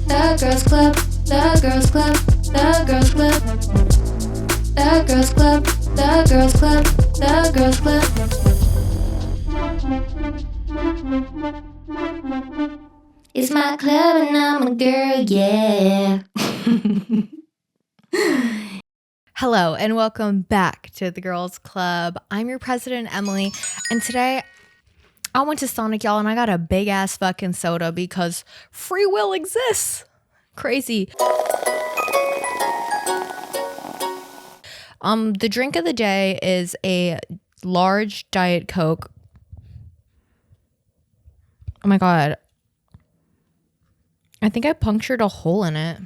The Girls Club, The Girls Club, The Girls Club, The Girls Club, The Girls Club, The Girls Club. It's my club and I'm a girl, yeah. Hello and welcome back to the Girls Club. I'm your president, Emily, and today I went to Sonic, y'all, and I got a big ass fucking soda because free will exists. Crazy. The drink of the day is a large Diet Coke. Oh my god. I think I punctured a hole in it.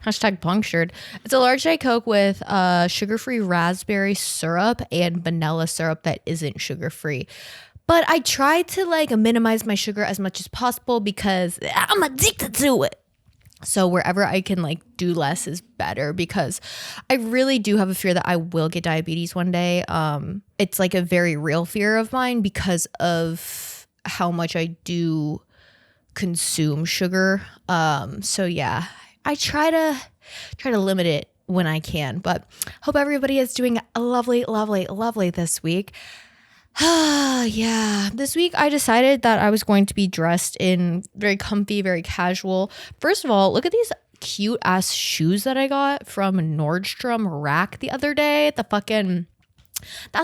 Hashtag punctured. It's a large Diet Coke with sugar-free raspberry syrup and vanilla syrup that isn't sugar-free. But I tried to minimize my sugar as much as possible because I'm addicted to it. So wherever I can do less is better because I really do have a fear that I will get diabetes one day. It's a very real fear of mine because of how much I do consume sugar. So yeah. I try to limit it when I can, but hope everybody is doing lovely this week. Yeah, this week I decided that I was going to be dressed in very comfy, very casual. First of all, look at these cute ass shoes that I got from Nordstrom Rack the other day. That's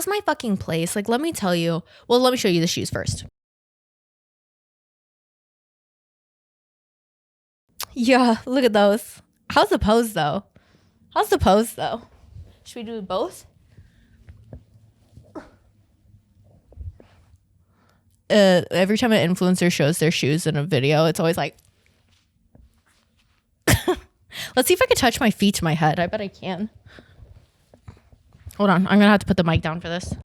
my fucking place. Let me tell you. Well, let me show you the shoes first. Yeah, look at those. How's the pose though? Should we do both? Every time an influencer shows their shoes in a video, it's always like, let's see if I can touch my feet to my head. I bet I can. Hold on, I'm gonna have to put the mic down for this.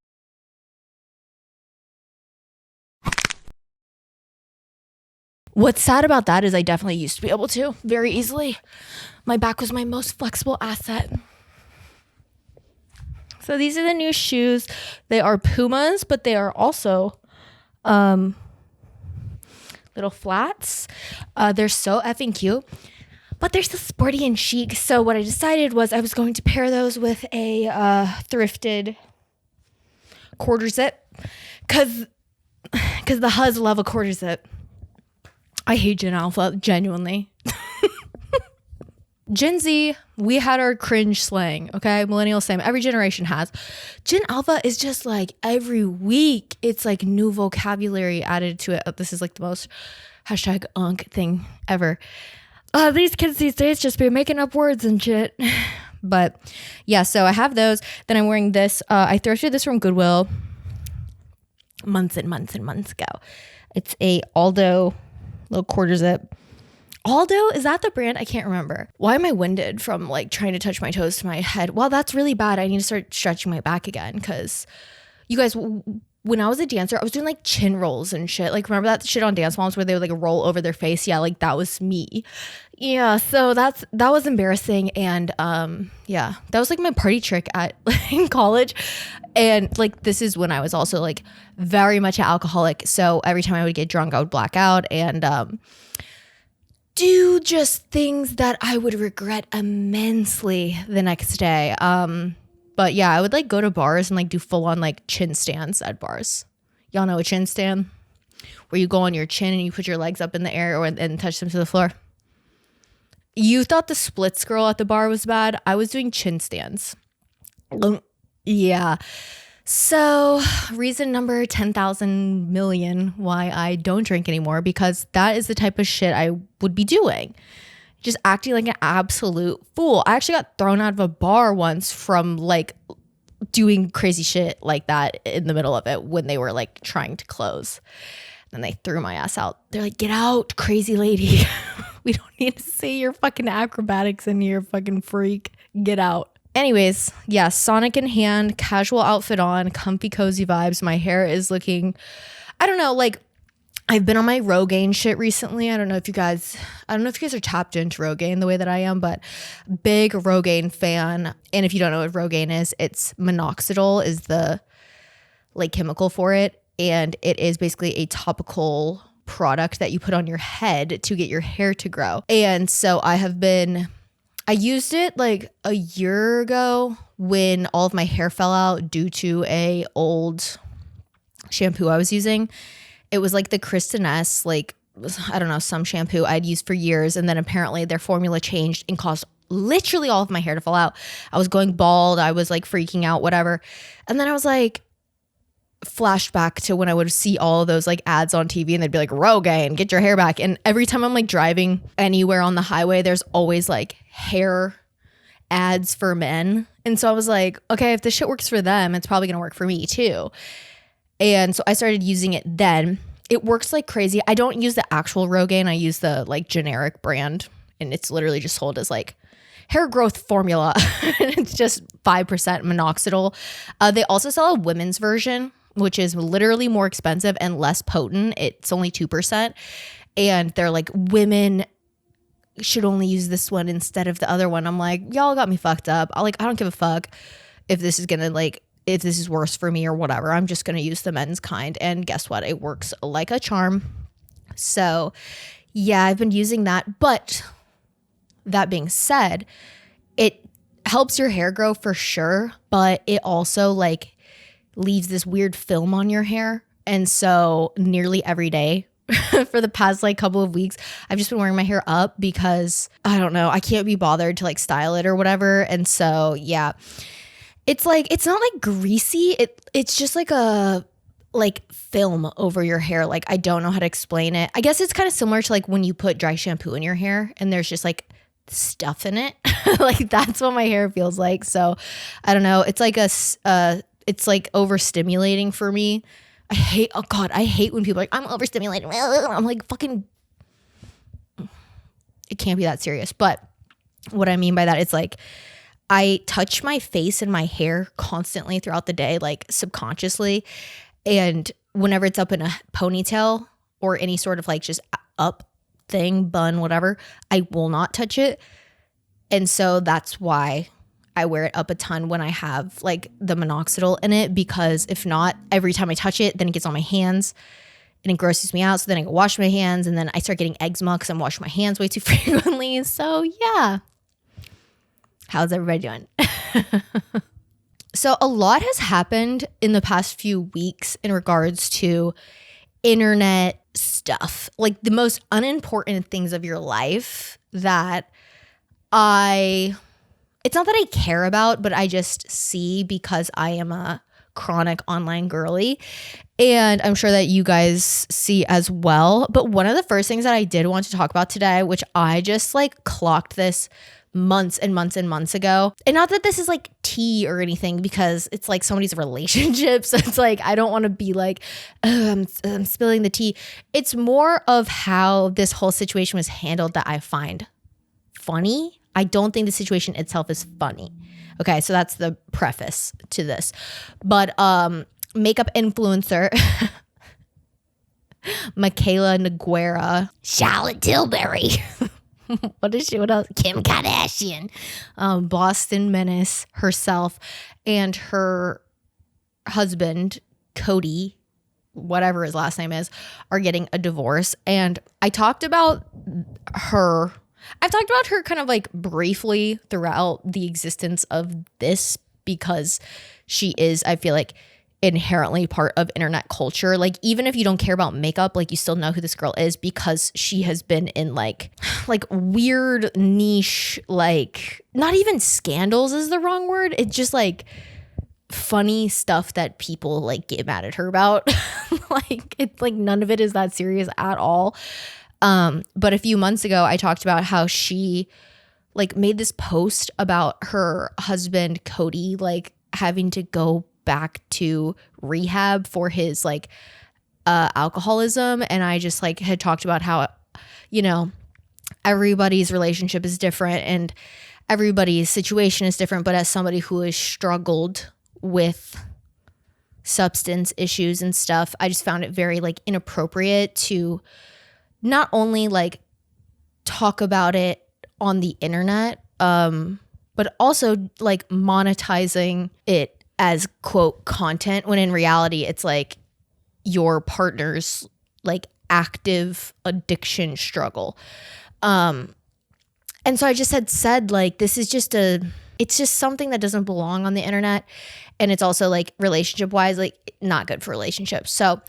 What's sad about that is I definitely used to be able to very easily. My back was my most flexible asset. So these are the new shoes. They are Pumas, but they are also little flats. They're so effing cute, but they're so sporty and chic. So what I decided was I was going to pair those with a thrifted quarter zip because the Huz love a quarter zip. I hate Gen Alpha, genuinely. Gen Z, we had our cringe slang, okay? Millennials, same. Every generation has. Gen Alpha is just every week, it's new vocabulary added to it. Oh, this is the most hashtag unk thing ever. These kids these days just be making up words and shit. But yeah, so I have those. Then I'm wearing this. I thrifted this from Goodwill months and months ago. It's a Aldo little quarter zip. Aldo, is that the brand? I can't remember. Why am I winded from trying to touch my toes to my head? Well, that's really bad. I need to start stretching my back again because you guys, when I was a dancer, I was doing chin rolls and shit. Remember that shit on Dance Moms where they would roll over their face? Yeah, that was me. Yeah, so that was embarrassing. And yeah, that was my party trick in college. And this is when I was also very much an alcoholic. So every time I would get drunk, I would black out and do just things that I would regret immensely the next day. But yeah, I would go to bars and do full on chin stands at bars. Y'all know a chin stand? Where you go on your chin and you put your legs up in the air and touch them to the floor. You thought the splits girl at the bar was bad. I was doing chin stands. Yeah. So reason number 10,000 million why I don't drink anymore, because that is the type of shit I would be doing. Just acting like an absolute fool. I actually got thrown out of a bar once from doing crazy shit like that in the middle of it when they were trying to close. Then they threw my ass out. They're like, get out, crazy lady. We don't need to see your fucking acrobatics in here, fucking freak. Get out. Anyways, yeah, Sonic in hand, casual outfit on, comfy, cozy vibes. My hair is looking, I don't know, I've been on my Rogaine shit recently. I don't know if you guys are tapped into Rogaine the way that I am, but big Rogaine fan. And if you don't know what Rogaine is, it's minoxidil is the chemical for it. And it is basically a topical product that you put on your head to get your hair to grow. And so I used it like a year ago when all of my hair fell out due to a old shampoo I was using. It was like the Kristen S, like, I don't know, some shampoo I'd used for years. And then apparently their formula changed and caused literally all of my hair to fall out. I was going bald. I was like freaking out, whatever. And then I was like, flashed back to when I would see all of those like ads on TV and they'd be like, Rogaine, get your hair back. And every time I'm like driving anywhere on the highway, there's always like hair ads for men. And so I was like, okay, if this shit works for them, it's probably gonna work for me too. And so I started using it then. It works like crazy. I don't use the actual Rogaine. I use the like generic brand, and it's literally just sold as like hair growth formula. It's just 5% minoxidil. They also sell a women's version, which is literally more expensive and less potent. It's only 2%. And they're like, women should only use this one instead of the other one. I'm like, y'all got me fucked up. I don't give a fuck if this is gonna like, if this is worse for me or whatever. I'm just gonna use the men's kind. And guess what? It works like a charm. So yeah, I've been using that. But that being said, it helps your hair grow for sure, but it also like leaves this weird film on your hair. And so nearly every day for the past like couple of weeks, I've just been wearing my hair up because I don't know, I can't be bothered to like style it or whatever. And so yeah, it's like, it's not like greasy. It's just like a like film over your hair. Like, I don't know how to explain it. I guess it's kind of similar to like when you put dry shampoo in your hair and there's just like stuff in it. Like, that's what my hair feels like. So I don't know. It's like it's like overstimulating for me. I hate when people are like, I'm overstimulated. I'm like, fucking, it can't be that serious. But what I mean by that, it's like, I touch my face and my hair constantly throughout the day, like subconsciously. And whenever it's up in a ponytail or any sort of like just up thing, bun, whatever, I will not touch it. And so that's why I wear it up a ton when I have like the minoxidil in it, because if not, every time I touch it, then it gets on my hands and it grosses me out. So then I go wash my hands and then I start getting eczema because I'm washing my hands way too frequently. So yeah. How's everybody doing? So a lot has happened in the past few weeks in regards to internet stuff, like the most unimportant things of your life that it's not that I care about, but I just see because I am a chronic online girly, and I'm sure that you guys see as well. But one of the first things that I did want to talk about today, which I just like clocked this months and months and months ago, and not that this is like tea or anything, because it's like somebody's relationship, so it's like I don't want to be like, oh, I'm spilling the tea. It's more of how this whole situation was handled that I find funny. I don't think the situation itself is funny. Okay, so that's the preface to this. But makeup influencer Mikayla Nogueira, Charlotte Tilbury. What is she? What else? Kim Kardashian, Boston Menace herself, and her husband, Cody, whatever his last name is, are getting a divorce. And I've talked about her kind of like briefly throughout the existence of this, because she is, I feel like, inherently part of internet culture. Like, even if you don't care about makeup, like, you still know who this girl is because she has been in like weird niche, like, not even scandals is the wrong word. It's just like funny stuff that people like get mad at her about. Like, it's like none of it is that serious at all. But a few months ago, I talked about how she like made this post about her husband, Cody, like having to go back to rehab for his like alcoholism. And I just like had talked about how, you know, everybody's relationship is different and everybody's situation is different. But as somebody who has struggled with substance issues and stuff, I just found it very like inappropriate to not only like talk about it on the internet, but also like monetizing it as quote content, when in reality it's like your partner's like active addiction struggle. And so I just had said, like, this is just it's just something that doesn't belong on the internet. And it's also like relationship wise, like not good for relationships. So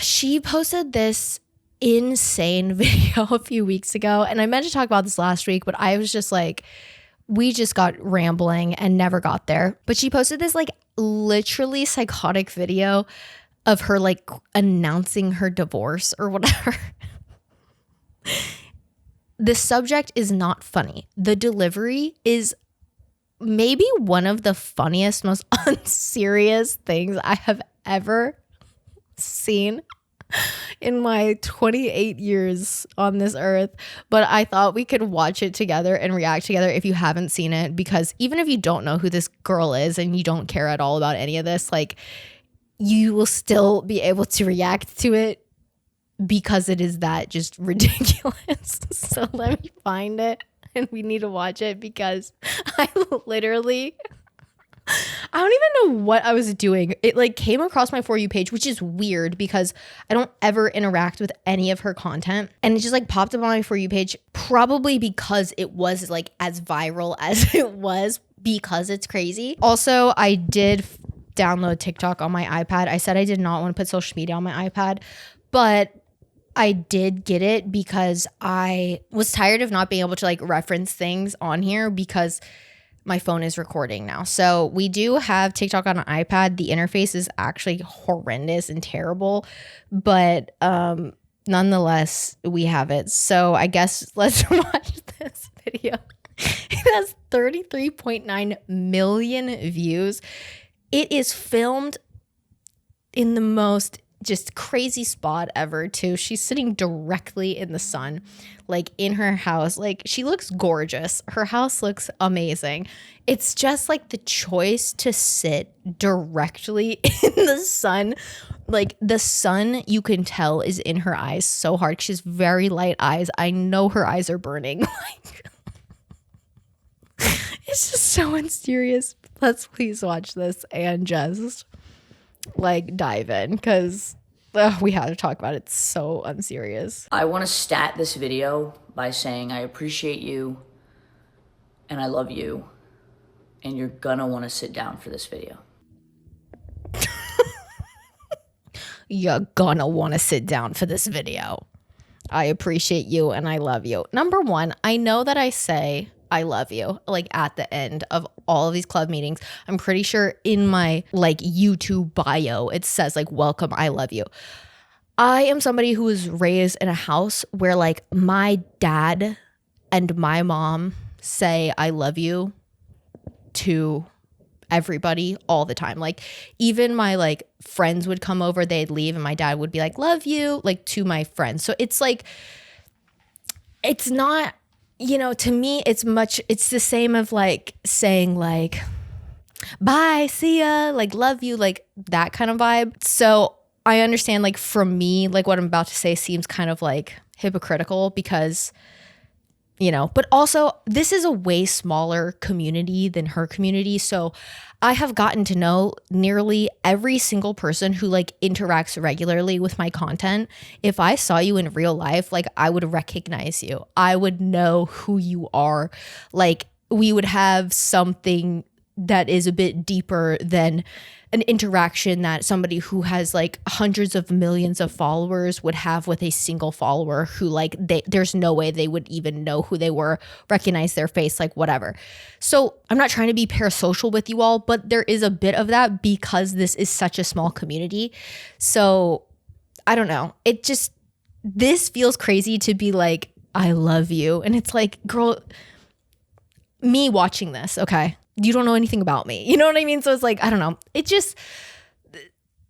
she posted this insane video a few weeks ago. And I meant to talk about this last week, but I was just like, we just got rambling and never got there. But she posted this like literally psychotic video of her like announcing her divorce or whatever. The subject is not funny. The delivery is maybe one of the funniest, most unserious things I have ever seen in my 28 years on this earth. But I thought we could watch it together and react together if you haven't seen it, because even if you don't know who this girl is and you don't care at all about any of this, like, you will still be able to react to it because it is that just ridiculous. So let me find it and we need to watch it, because I don't even know what I was doing. It like came across my For You page, which is weird because I don't ever interact with any of her content. And it just like popped up on my For You page, probably because it was like as viral as it was, because it's crazy. Also, I did download TikTok on my iPad. I said I did not want to put social media on my iPad, but I did get it because I was tired of not being able to like reference things on here because my phone is recording now. So we do have TikTok on an iPad. The interface is actually horrendous and terrible, but nonetheless, we have it. So I guess let's watch this video. It has 33.9 million views. It is filmed in the most just crazy spot ever too. She's sitting directly in the sun, like in her house. Like, she looks gorgeous. Her house looks amazing. It's just like the choice to sit directly in the sun. Like, the sun, you can tell, is in her eyes so hard. She has very light eyes. I know her eyes are burning. Like, it's just so unserious. Let's please watch this and just like dive in, because we had to talk about it. It's so unserious. I want to stat this video by saying I appreciate you and I love you, and you're gonna want to sit down for this video. You're gonna want to sit down for this video. I appreciate you and I love you. Number one, I know that I say I love you like at the end of all of these club meetings. I'm pretty sure in my like YouTube bio it says like, welcome, I love you. I am somebody who was raised in a house where like my dad and my mom say I love you to everybody all the time. Like, even my like friends would come over, they'd leave, and my dad would be like, love you, like to my friends. So it's like, it's not, you know, to me, it's the same of like saying like, bye, see ya, like love you, like that kind of vibe. So I understand, like, from me, like what I'm about to say seems kind of like hypocritical because, you know, but also this is a way smaller community than her community. So I have gotten to know nearly every single person who like interacts regularly with my content. If I saw you in real life, like I would recognize you. I would know who you are. Like, we would have something that is a bit deeper than an interaction that somebody who has like hundreds of millions of followers would have with a single follower who like there's no way they would even know who they were, recognize their face, like whatever. So I'm not trying to be parasocial with you all, but there is a bit of that because this is such a small community. So I don't know. This feels crazy to be like, I love you. And it's like, girl, me watching this, okay, you don't know anything about me. You know what I mean? So it's like, I don't know. It just,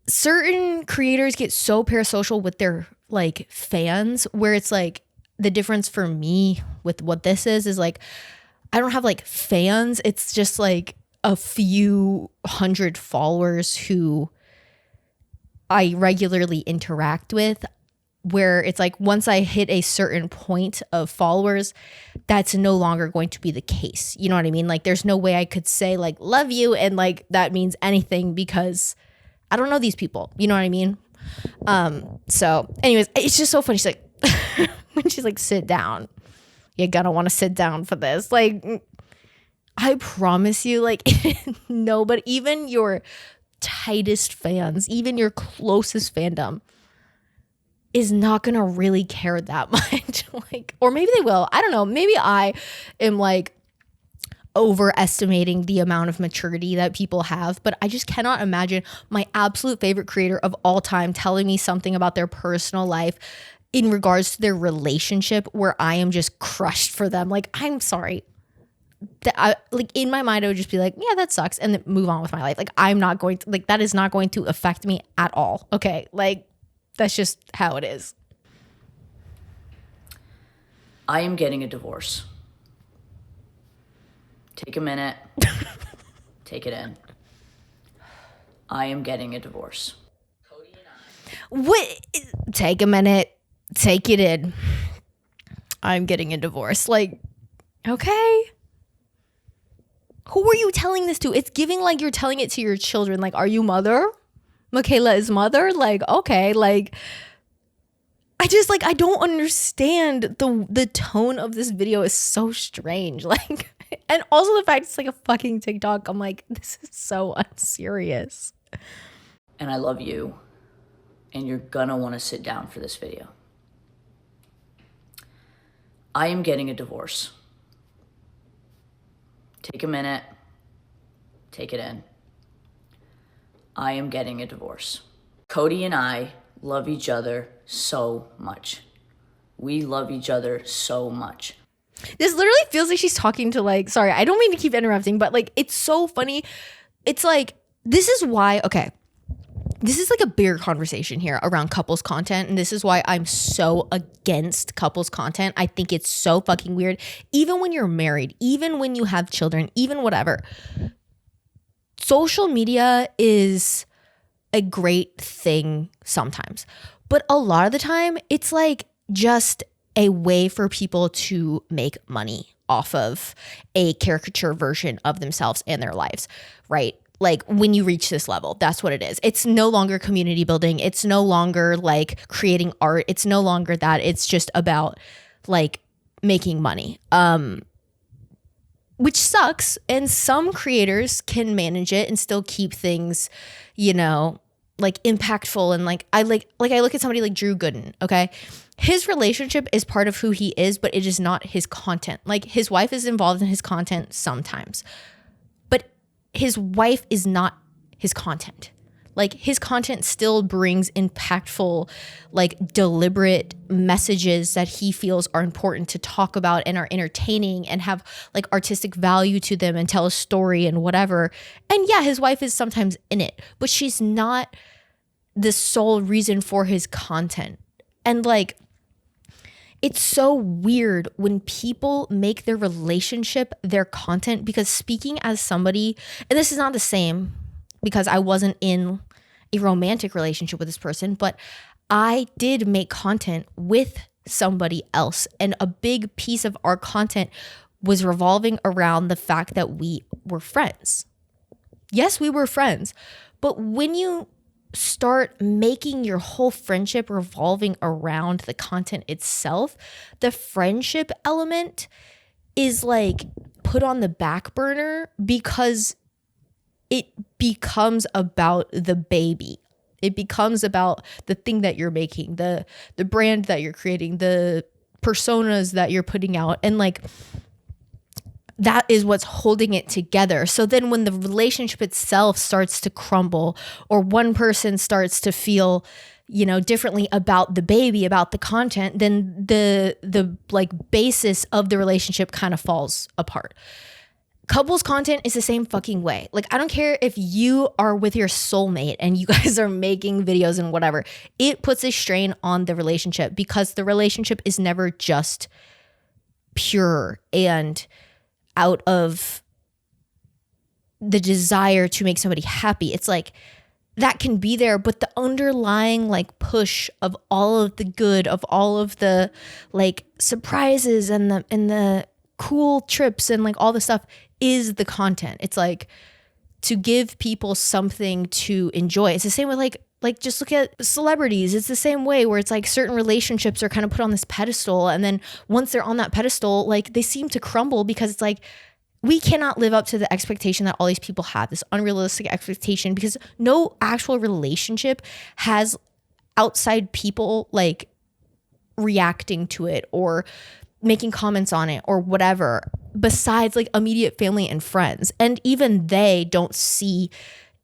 certain creators get so parasocial with their like fans where it's like, the difference for me with what this is like, I don't have like fans. It's just like a few hundred followers who I regularly interact with, where it's like once I hit a certain point of followers, that's no longer going to be the case. You know what I mean? Like, there's no way I could say like love you and like that means anything because I don't know these people. You know what I mean? So anyways, it's just so funny. She's like, when she's like, sit down, you're gonna want to sit down for this. Like, I promise you, like, nobody, even your tightest fans, even your closest fandom is not gonna really care that much. Like, or maybe they will. I don't know. Maybe I am like overestimating the amount of maturity that people have, but I just cannot imagine my absolute favorite creator of all time telling me something about their personal life in regards to their relationship where I am just crushed for them. Like, I'm sorry. Like, in my mind, I would just be like, yeah, that sucks, and then move on with my life. Like, I'm not going to, like, that is not going to affect me at all. Okay. Like, that's just how it is. I am getting a divorce. Take a minute. Take it in. I am getting a divorce. Cody and I. What? Take a minute. Take it in. I'm getting a divorce. Like, okay. Who are you telling this to? It's giving like you're telling it to your children. Like, are you mother? Mikayla is mother? Like, okay. Like, I just, like, I don't understand. The tone of this video is so strange. Like, and also the fact it's like a fucking TikTok. I'm like, this is so unserious. And I love you. And you're gonna want to sit down for this video. I am getting a divorce. Take a minute. Take it in. I am getting a divorce. Cody and I love each other so much. We love each other so much. This literally feels like she's talking to, like, sorry, I don't mean to keep interrupting, but like, it's so funny. It's like, this is why, okay, this is like a bigger conversation here around couples content. And this is why I'm so against couples content. I think it's so fucking weird. Even when you're married, even when you have children, even whatever. Social media is a great thing sometimes. But a lot of the time, it's like just a way for people to make money off of a caricature version of themselves and their lives, right? Like, when you reach this level, that's what it is. It's no longer community building. It's no longer like creating art. It's no longer that. It's just about like making money, which sucks. And some creators can manage it and still keep things, you know, like impactful. And like I look at somebody like Drew Gooden, okay? His relationship is part of who he is, but it is not his content. Like, his wife is involved in his content sometimes, but his wife is not his content. Like, his content still brings impactful, like, deliberate messages that he feels are important to talk about and are entertaining and have like artistic value to them and tell a story and whatever. And yeah, his wife is sometimes in it, but she's not the sole reason for his content. And like, it's so weird when people make their relationship their content, because speaking as somebody, and this is not the same because I wasn't in a romantic relationship with this person, but I did make content with somebody else. And a big piece of our content was revolving around the fact that we were friends. Yes, we were friends. But when you start making your whole friendship revolving around the content itself, the friendship element is like put on the back burner because it becomes about the baby. It becomes about the thing that you're making, the brand that you're creating, the personas that you're putting out. And like, that is what's holding it together. So then when the relationship itself starts to crumble, or one person starts to feel, you know, differently about the baby, about the content, then the like basis of the relationship kind of falls apart. Couples content is the same fucking way. Like, I don't care if you are with your soulmate and you guys are making videos and whatever. It puts a strain on the relationship because the relationship is never just pure and out of the desire to make somebody happy. It's like, that can be there, but the underlying like push of all of the good, of all of the like surprises and the cool trips and like all the stuff is the content. It's like, to give people something to enjoy. It's the same with like just look at celebrities. It's the same way where it's like certain relationships are kind of put on this pedestal, and then once they're on that pedestal, like they seem to crumble because it's like we cannot live up to the expectation that all these people have, this unrealistic expectation, because no actual relationship has outside people like reacting to it or making comments on it or whatever, besides like immediate family and friends. And even they don't see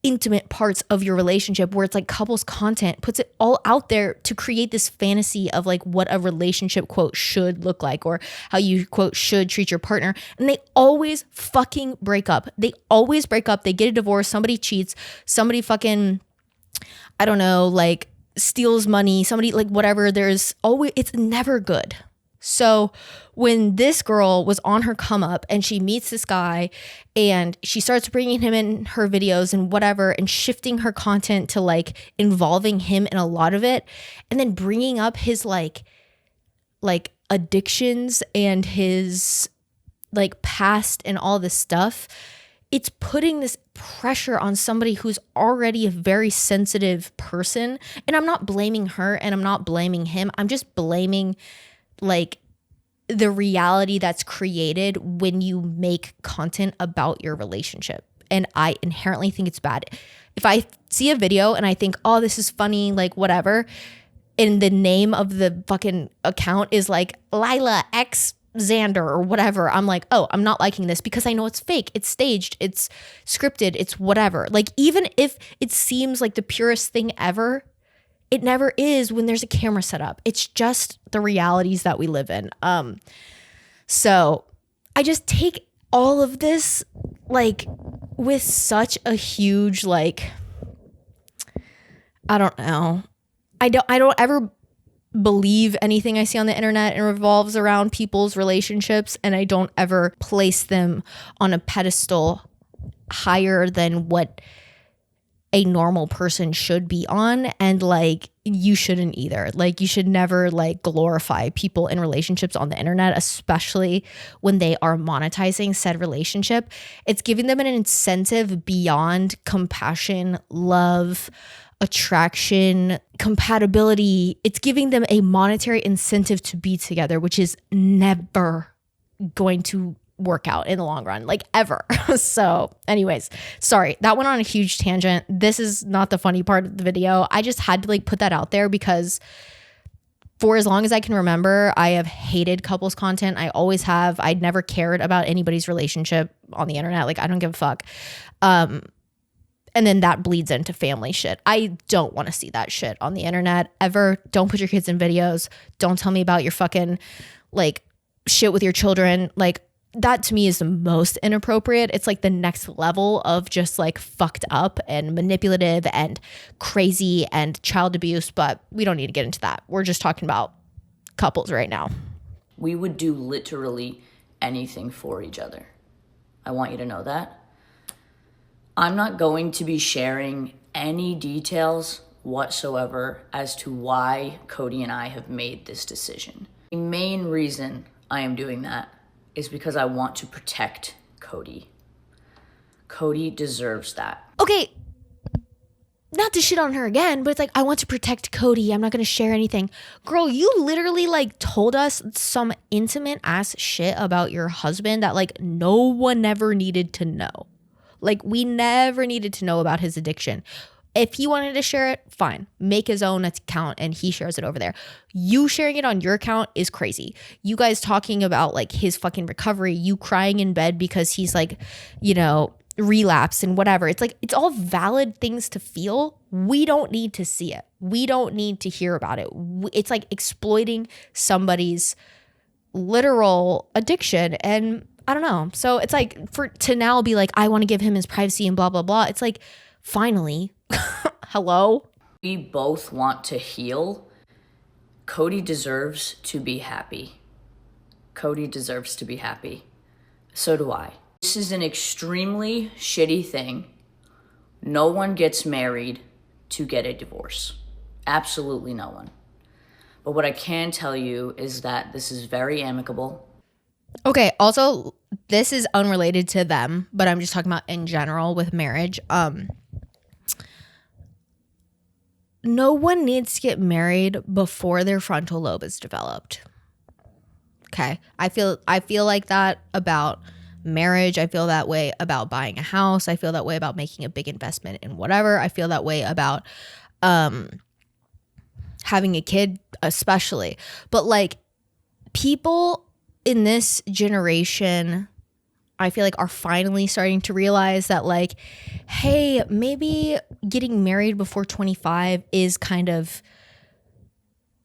intimate parts of your relationship, where it's like couples content puts it all out there to create this fantasy of like what a relationship quote should look like, or how you quote should treat your partner. And they always fucking break up. They always break up. They get a divorce. Somebody cheats. Somebody fucking, I don't know, like steals money. Somebody like whatever. There's always, it's never good. So when this girl was on her come up and she meets this guy and she starts bringing him in her videos and whatever, and shifting her content to like involving him in a lot of it, and then bringing up his like addictions and his like past and all this stuff, it's putting this pressure on somebody who's already a very sensitive person. And I'm not blaming her and I'm not blaming him. I'm just blaming like the reality that's created when you make content about your relationship. And I inherently think it's bad. If I see a video and I think, oh, this is funny, like whatever, and the name of the fucking account is like Lila X Xander or whatever, I'm like, oh, I'm not liking this, because I know it's fake, it's staged, it's scripted, it's whatever. Like even if it seems like the purest thing ever, it never is when there's a camera set up. It's just the realities that we live in. So I just take all of this like with such a huge like, I don't know. I don't ever believe anything I see on the internet and revolves around people's relationships, and I don't ever place them on a pedestal higher than what a normal person should be on. And like, you shouldn't either. Like, you should never like glorify people in relationships on the internet, especially when they are monetizing said relationship. It's giving them an incentive beyond compassion, love, attraction, compatibility. It's giving them a monetary incentive to be together, which is never going to work out in the long run, like ever. So anyways, sorry, that went on a huge tangent. This is not the funny part of the video. I just had to like put that out there because for as long as I can remember, I have hated couples content. I always have. I'd never cared about anybody's relationship on the internet. Like, I don't give a fuck. And then that bleeds into family shit. I don't want to see that shit on the internet ever. Don't put your kids in videos. Don't tell me about your fucking like shit with your children. Like, that to me is the most inappropriate. It's like the next level of just like fucked up and manipulative and crazy and child abuse, but we don't need to get into that. We're just talking about couples right now. We would do literally anything for each other. I want you to know that. I'm not going to be sharing any details whatsoever as to why Cody and I have made this decision. The main reason I am doing that is because I want to protect Cody. Cody deserves that. Okay, not to shit on her again, but it's like, I want to protect Cody. I'm not going to share anything. Girl, you literally like told us some intimate ass shit about your husband that like no one ever needed to know. Like, we never needed to know about his addiction. If he wanted to share it, fine. Make his own account and he shares it over there. You sharing it on your account is crazy. You guys talking about like his fucking recovery, you crying in bed because he's like, you know, relapse and whatever. It's like, it's all valid things to feel. We don't need to see it. We don't need to hear about it. It's like exploiting somebody's literal addiction. And I don't know. So it's like to now be like, I want to give him his privacy and blah, blah, blah. It's like, finally. Hello? We both want to heal. Cody deserves to be happy. Cody deserves to be happy. So do I. This is an extremely shitty thing. No one gets married to get a divorce. Absolutely no one. But what I can tell you is that this is very amicable. Okay, also, this is unrelated to them, but I'm just talking about in general with marriage. No one needs to get married before their frontal lobe is developed. Okay. I feel like that about marriage. I feel that way about buying a house. I feel that way about making a big investment in whatever. I feel that way about having a kid, especially. But like, people in this generation, I feel like, are finally starting to realize that, like, hey, maybe getting married before 25 is kind of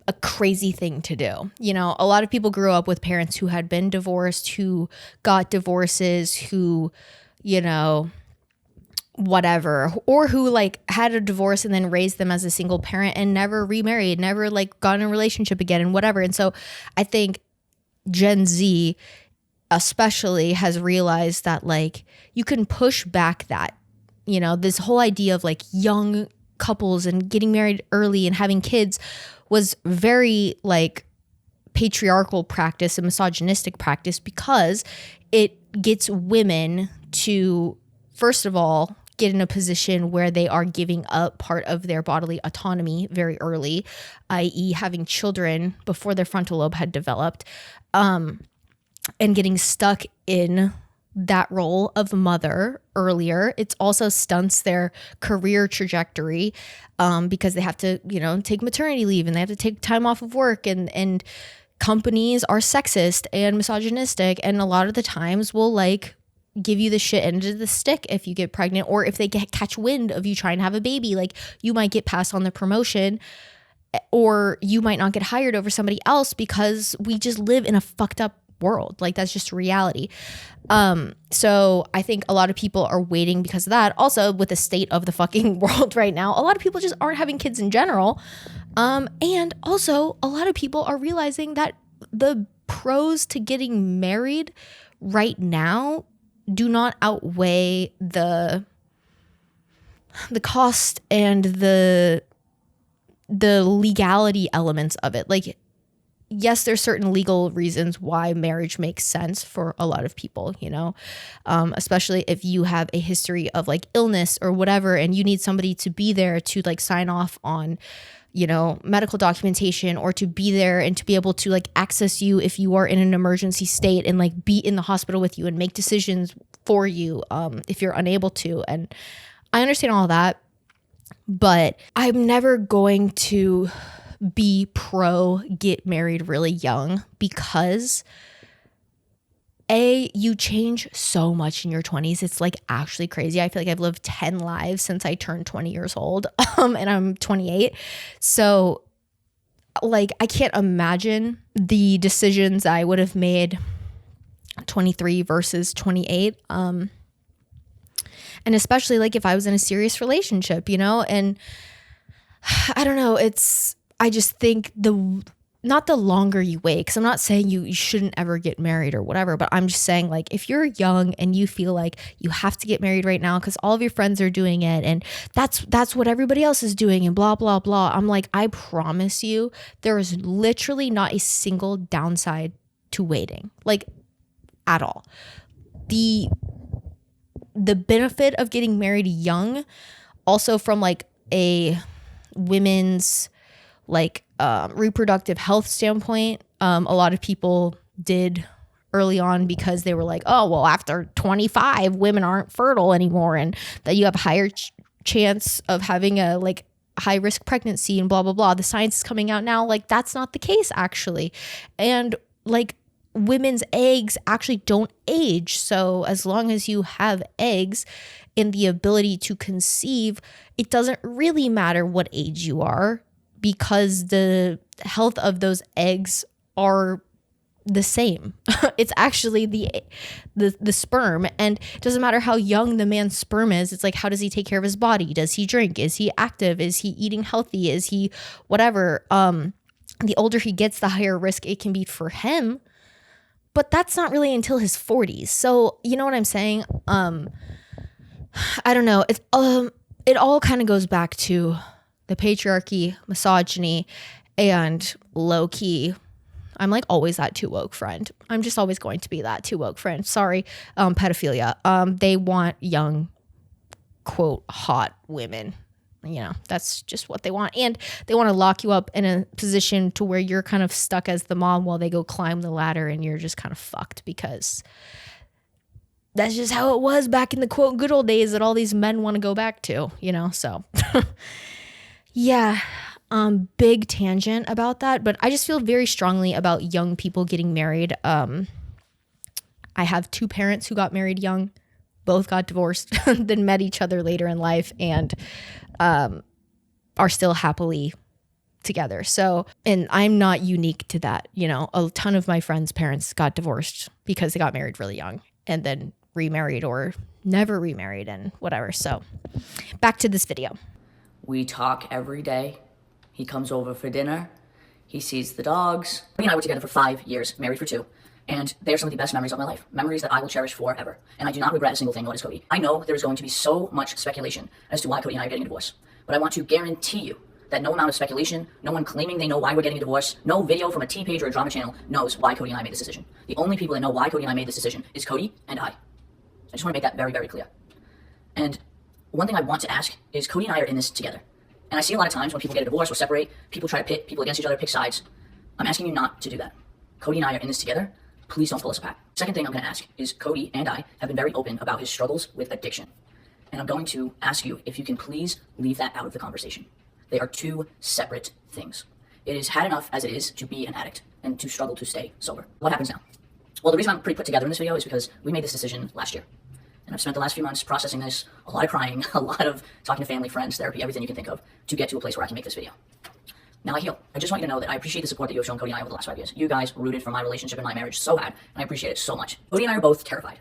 a crazy thing to do. You know, a lot of people grew up with parents who had been divorced, who got divorces, who, you know, whatever, or who like had a divorce and then raised them as a single parent and never remarried, never like got in a relationship again and whatever. And so I think Gen Z especially has realized that like you can push back that, you know, this whole idea of like young couples and getting married early and having kids was very like patriarchal practice and misogynistic practice, because it gets women to, first of all, get in a position where they are giving up part of their bodily autonomy very early, i.e. having children before their frontal lobe had developed, and getting stuck in that role of mother earlier. It also stunts their career trajectory, because they have to, you know, take maternity leave and they have to take time off of work, and companies are sexist and misogynistic, and a lot of the times will like give you the shit end of the stick if you get pregnant, or if they catch wind of you trying to have a baby, like you might get passed on the promotion, or you might not get hired over somebody else, because we just live in a fucked up world. Like that's just reality. So I think a lot of people are waiting because of that. Also, with the state of the fucking world right now, a lot of people just aren't having kids in general. And also a lot of people are realizing that the pros to getting married right now do not outweigh the cost and the legality elements of it. Like, yes, there's certain legal reasons why marriage makes sense for a lot of people, you know, especially if you have a history of like illness or whatever, and you need somebody to be there to like sign off on, you know, medical documentation, or to be there and to be able to like access you if you are in an emergency state, and like be in the hospital with you and make decisions for you if you're unable to. And I understand all that, but I'm never going to be pro get married really young, because you change so much in your 20s. It's like actually crazy. I feel like I've lived 10 lives since I turned 20 years old, and I'm 28. So like I can't imagine the decisions I would have made 23 versus 28. And especially like if I was in a serious relationship, you know, and I don't know, I just think not the longer you wait, because I'm not saying you shouldn't ever get married or whatever, but I'm just saying like if you're young and you feel like you have to get married right now because all of your friends are doing it and that's what everybody else is doing and blah, blah, blah. I'm like, I promise you, there is literally not a single downside to waiting, like at all. The benefit of getting married young, also from like a women's like reproductive health standpoint, a lot of people did early on because they were like, oh, well, after 25, women aren't fertile anymore, and that you have a higher chance of having a like high risk pregnancy and blah, blah, blah. The science is coming out now. Like that's not the case actually. And like women's eggs actually don't age. So as long as you have eggs and the ability to conceive, it doesn't really matter what age you are, because the health of those eggs are the same. It's actually the sperm, and it doesn't matter how young the man's sperm is. It's like, how does he take care of his body? Does he drink? Is he active? Is he eating healthy? Is he whatever? The older he gets, the higher risk it can be for him. But that's not really until his 40s. So you know what I'm saying? I don't know. It's it all kind of goes back to the patriarchy, misogyny, and low-key I'm like always that too woke friend. I'm just always going to be that too woke friend. Sorry, pedophilia. They want young, quote, hot women. You know, that's just what they want. And they want to lock you up in a position to where you're kind of stuck as the mom while they go climb the ladder and you're just kind of fucked, because that's just how it was back in the quote good old days that all these men want to go back to, you know? So yeah, big tangent about that, but I just feel very strongly about young people getting married. I have 2 parents who got married young, both got divorced, then met each other later in life, and are still happily together. So, and I'm not unique to that. You know, a ton of my friends' parents got divorced because they got married really young and then remarried or never remarried and whatever. So back to this video. We talk every day. He comes over for dinner. He sees the dogs. Cody and I were together for 5 years, married for 2. And they're some of the best memories of my life. Memories that I will cherish forever. And I do not regret a single thing, nor does Cody. I know there's going to be so much speculation as to why Cody and I are getting a divorce. But I want to guarantee you that no amount of speculation, no one claiming they know why we're getting a divorce, no video from a T page or a drama channel knows why Cody and I made this decision. The only people that know why Cody and I made this decision is Cody and I. I just want to make that very, very clear. And one thing I want to ask is, Cody and I are in this together. And I see a lot of times when people get a divorce or separate, people try to pit people against each other, pick sides. I'm asking you not to do that. Cody and I are in this together. Please don't pull us apart. Second thing I'm going to ask is, Cody and I have been very open about his struggles with addiction. And I'm going to ask you if you can please leave that out of the conversation. They are 2 separate things. It is had enough as it is to be an addict and to struggle to stay sober. What happens now? Well, the reason I'm pretty put together in this video is because we made this decision last year. And I've spent the last few months processing this, a lot of crying, a lot of talking to family, friends, therapy, everything you can think of, to get to a place where I can make this video. Now I heal. I just want you to know that I appreciate the support that you have shown Cody and I over the last 5 years. You guys rooted for my relationship and my marriage so hard, and I appreciate it so much. Cody and I are both terrified.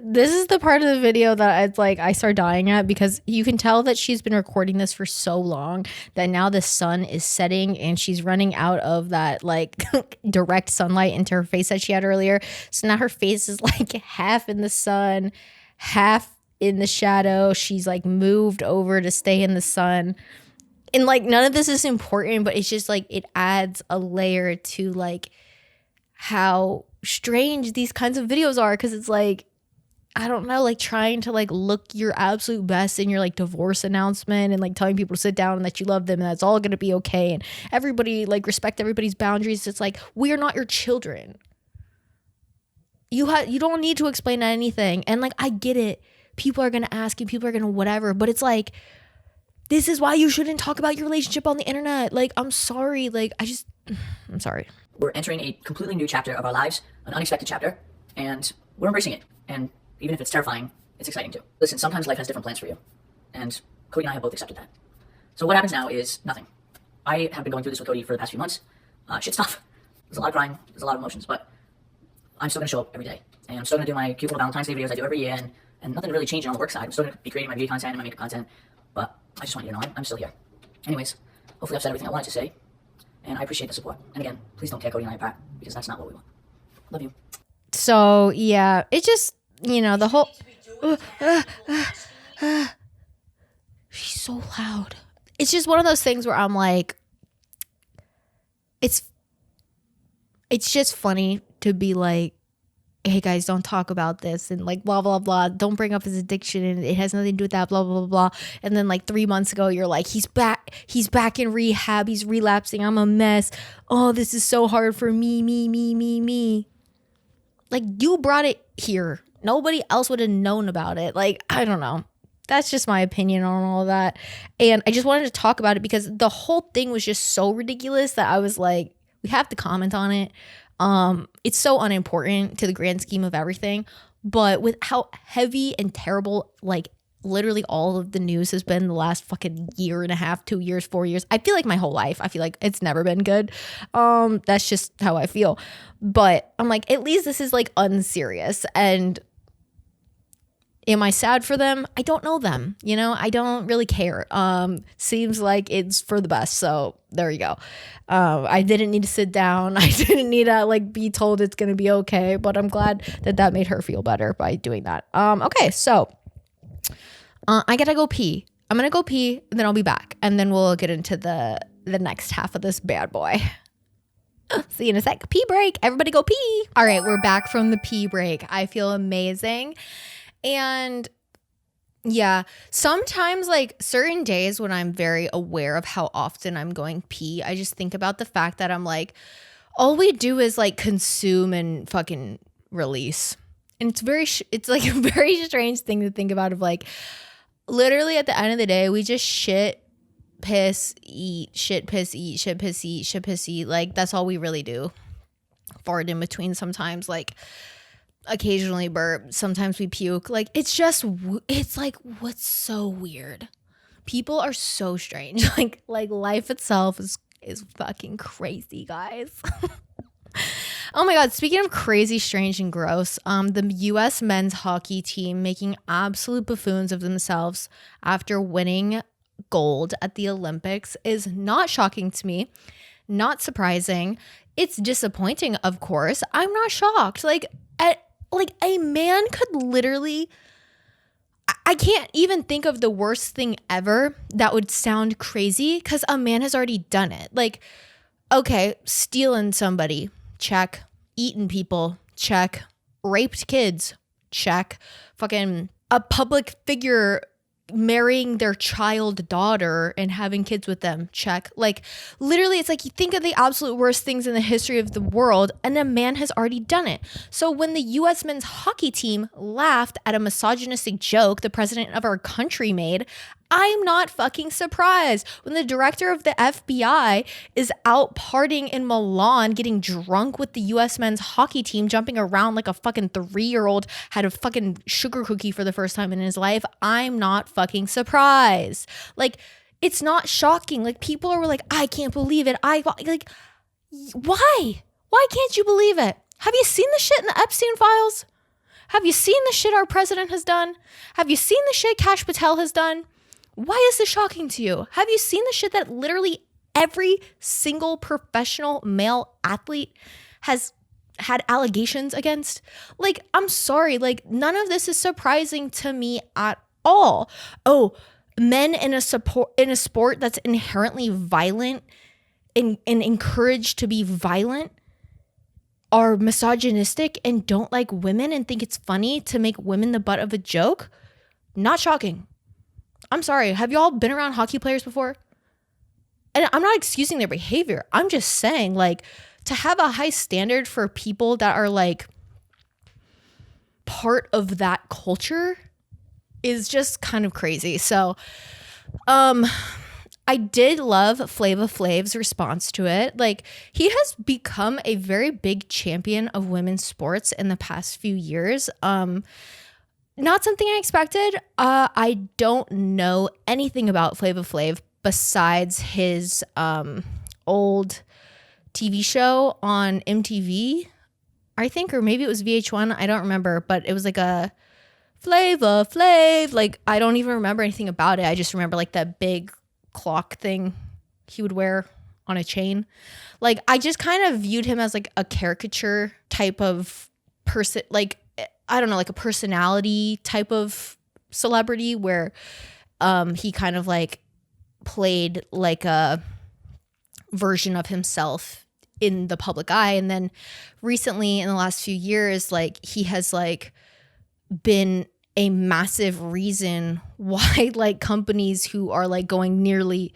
This is the part of the video that it's like I start dying at, because you can tell that she's been recording this for so long that now the sun is setting and she's running out of that like direct sunlight into her face that she had earlier. So now her face is like half in the sun, half in the shadow. She's like moved over to stay in the sun. And like none of this is important, but it's just like it adds a layer to like how strange these kinds of videos are, because it's like, I don't know, like trying to like look your absolute best in your like divorce announcement and like telling people to sit down and that you love them and that's all going to be okay and everybody like respect everybody's boundaries. It's like, we are not your children. You don't need to explain anything. And like I get it, people are going to ask you, people are going to whatever, but it's like, this is why you shouldn't talk about your relationship on the internet. Like, I'm sorry. Like, I'm sorry. We're entering a completely new chapter of our lives, an unexpected chapter, and we're embracing it. And even if it's terrifying, it's exciting too. Listen, sometimes life has different plans for you, and Cody and I have both accepted that. So what happens now is nothing. I have been going through this with Cody for the past few months. Shit's tough. There's a lot of crying, there's a lot of emotions, but I'm still going to show up every day. And I'm still going to do my cute little Valentine's Day videos I do every year, and nothing really changing on the work side. I'm still going to be creating my beauty content and my makeup content, but I just want you to know I'm still here. Anyways, hopefully I've said everything I wanted to say, and I appreciate the support. And again, please don't tear Cody and I apart, because that's not what we want. Love you. So yeah, it just, you know, the whole she's so loud. It's just one of those things where I'm like, it's just funny to be like, hey guys, don't talk about this and like blah blah blah, don't bring up his addiction and it has nothing to do with that, blah blah blah. And then like 3 months ago you're like, he's back in rehab, he's relapsing, I'm a mess, oh this is so hard for me. Like, you brought it here, nobody else would have known about it. Like, I don't know, that's just my opinion on all of that. And I just wanted to talk about it because the whole thing was just so ridiculous that I was like, we have to comment on it. It's so unimportant to the grand scheme of everything, but with how heavy and terrible, like literally all of the news has been the last fucking year and a half, 2 years, 4 years, I feel like my whole life, I feel like it's never been good. That's just how I feel. But I'm like, at least this is like unserious. And am I sad for them? I don't know them, you know, I don't really care. Seems like it's for the best. So there you go. I didn't need to sit down. I didn't need to like be told it's going to be okay, but I'm glad that made her feel better by doing that. Okay. So, I gotta go pee. I'm going to go pee and then I'll be back and then we'll get into the next half of this bad boy. See you in a sec. Pee break. Everybody go pee. All right, we're back from the pee break. I feel amazing. And yeah, sometimes like certain days when I'm very aware of how often I'm going pee, I just think about the fact that I'm like, all we do is like consume and fucking release. And it's like a very strange thing to think about, of like literally at the end of the day, we just shit, piss, eat, shit, piss, eat, shit, piss, eat, shit, piss, eat. Like that's all we really do. Fart in between sometimes, like occasionally burp, sometimes we puke. Like it's like, what's so weird? People are so strange. Like life itself is fucking crazy, guys. Oh my God, speaking of crazy, strange, and gross, the U.S. men's hockey team making absolute buffoons of themselves after winning gold at the Olympics is not shocking to me, not surprising. It's disappointing, of course. I'm not shocked. Like a man could literally, I can't even think of the worst thing ever that would sound crazy, because a man has already done it. Like, okay, stealing somebody, check. Eating people, check. Raped kids, check. Fucking a public figure marrying their child daughter and having kids with them, check. Like literally, it's like you think of the absolute worst things in the history of the world and a man has already done it. So when the US men's hockey team laughed at a misogynistic joke the president of our country made, I'm not fucking surprised. When the director of the FBI is out partying in Milan, getting drunk with the US men's hockey team, jumping around like a fucking 3-year-old had a fucking sugar cookie for the first time in his life, I'm not fucking surprised. Like, it's not shocking. Like, people are like, I can't believe it. Like, why? Why can't you believe it? Have you seen the shit in the Epstein files? Have you seen the shit our president has done? Have you seen the shit Kash Patel has done? Why is this shocking to you? Have you seen the shit that literally every single professional male athlete has had allegations against? Like, I'm sorry, like none of this is surprising to me at all. Oh, men in a sport that's inherently violent and encouraged to be violent are misogynistic and don't like women and think it's funny to make women the butt of a joke? Not shocking. I'm sorry. Have y'all been around hockey players before? And I'm not excusing their behavior. I'm just saying, like, to have a high standard for people that are like part of that culture is just kind of crazy. So, I did love Flava Flav's response to it. Like, he has become a very big champion of women's sports in the past few years. Not something I expected. I don't know anything about Flava Flav besides his old TV show on MTV, I think, or maybe it was VH1. I don't remember, but it was like a Flava Flav. Like, I don't even remember anything about it. I just remember like that big clock thing he would wear on a chain. Like, I just kind of viewed him as like a caricature type of person, like, I don't know, like a personality type of celebrity where he kind of like played like a version of himself in the public eye. And then recently in the last few years, like he has like been a massive reason why like companies who are like going nearly,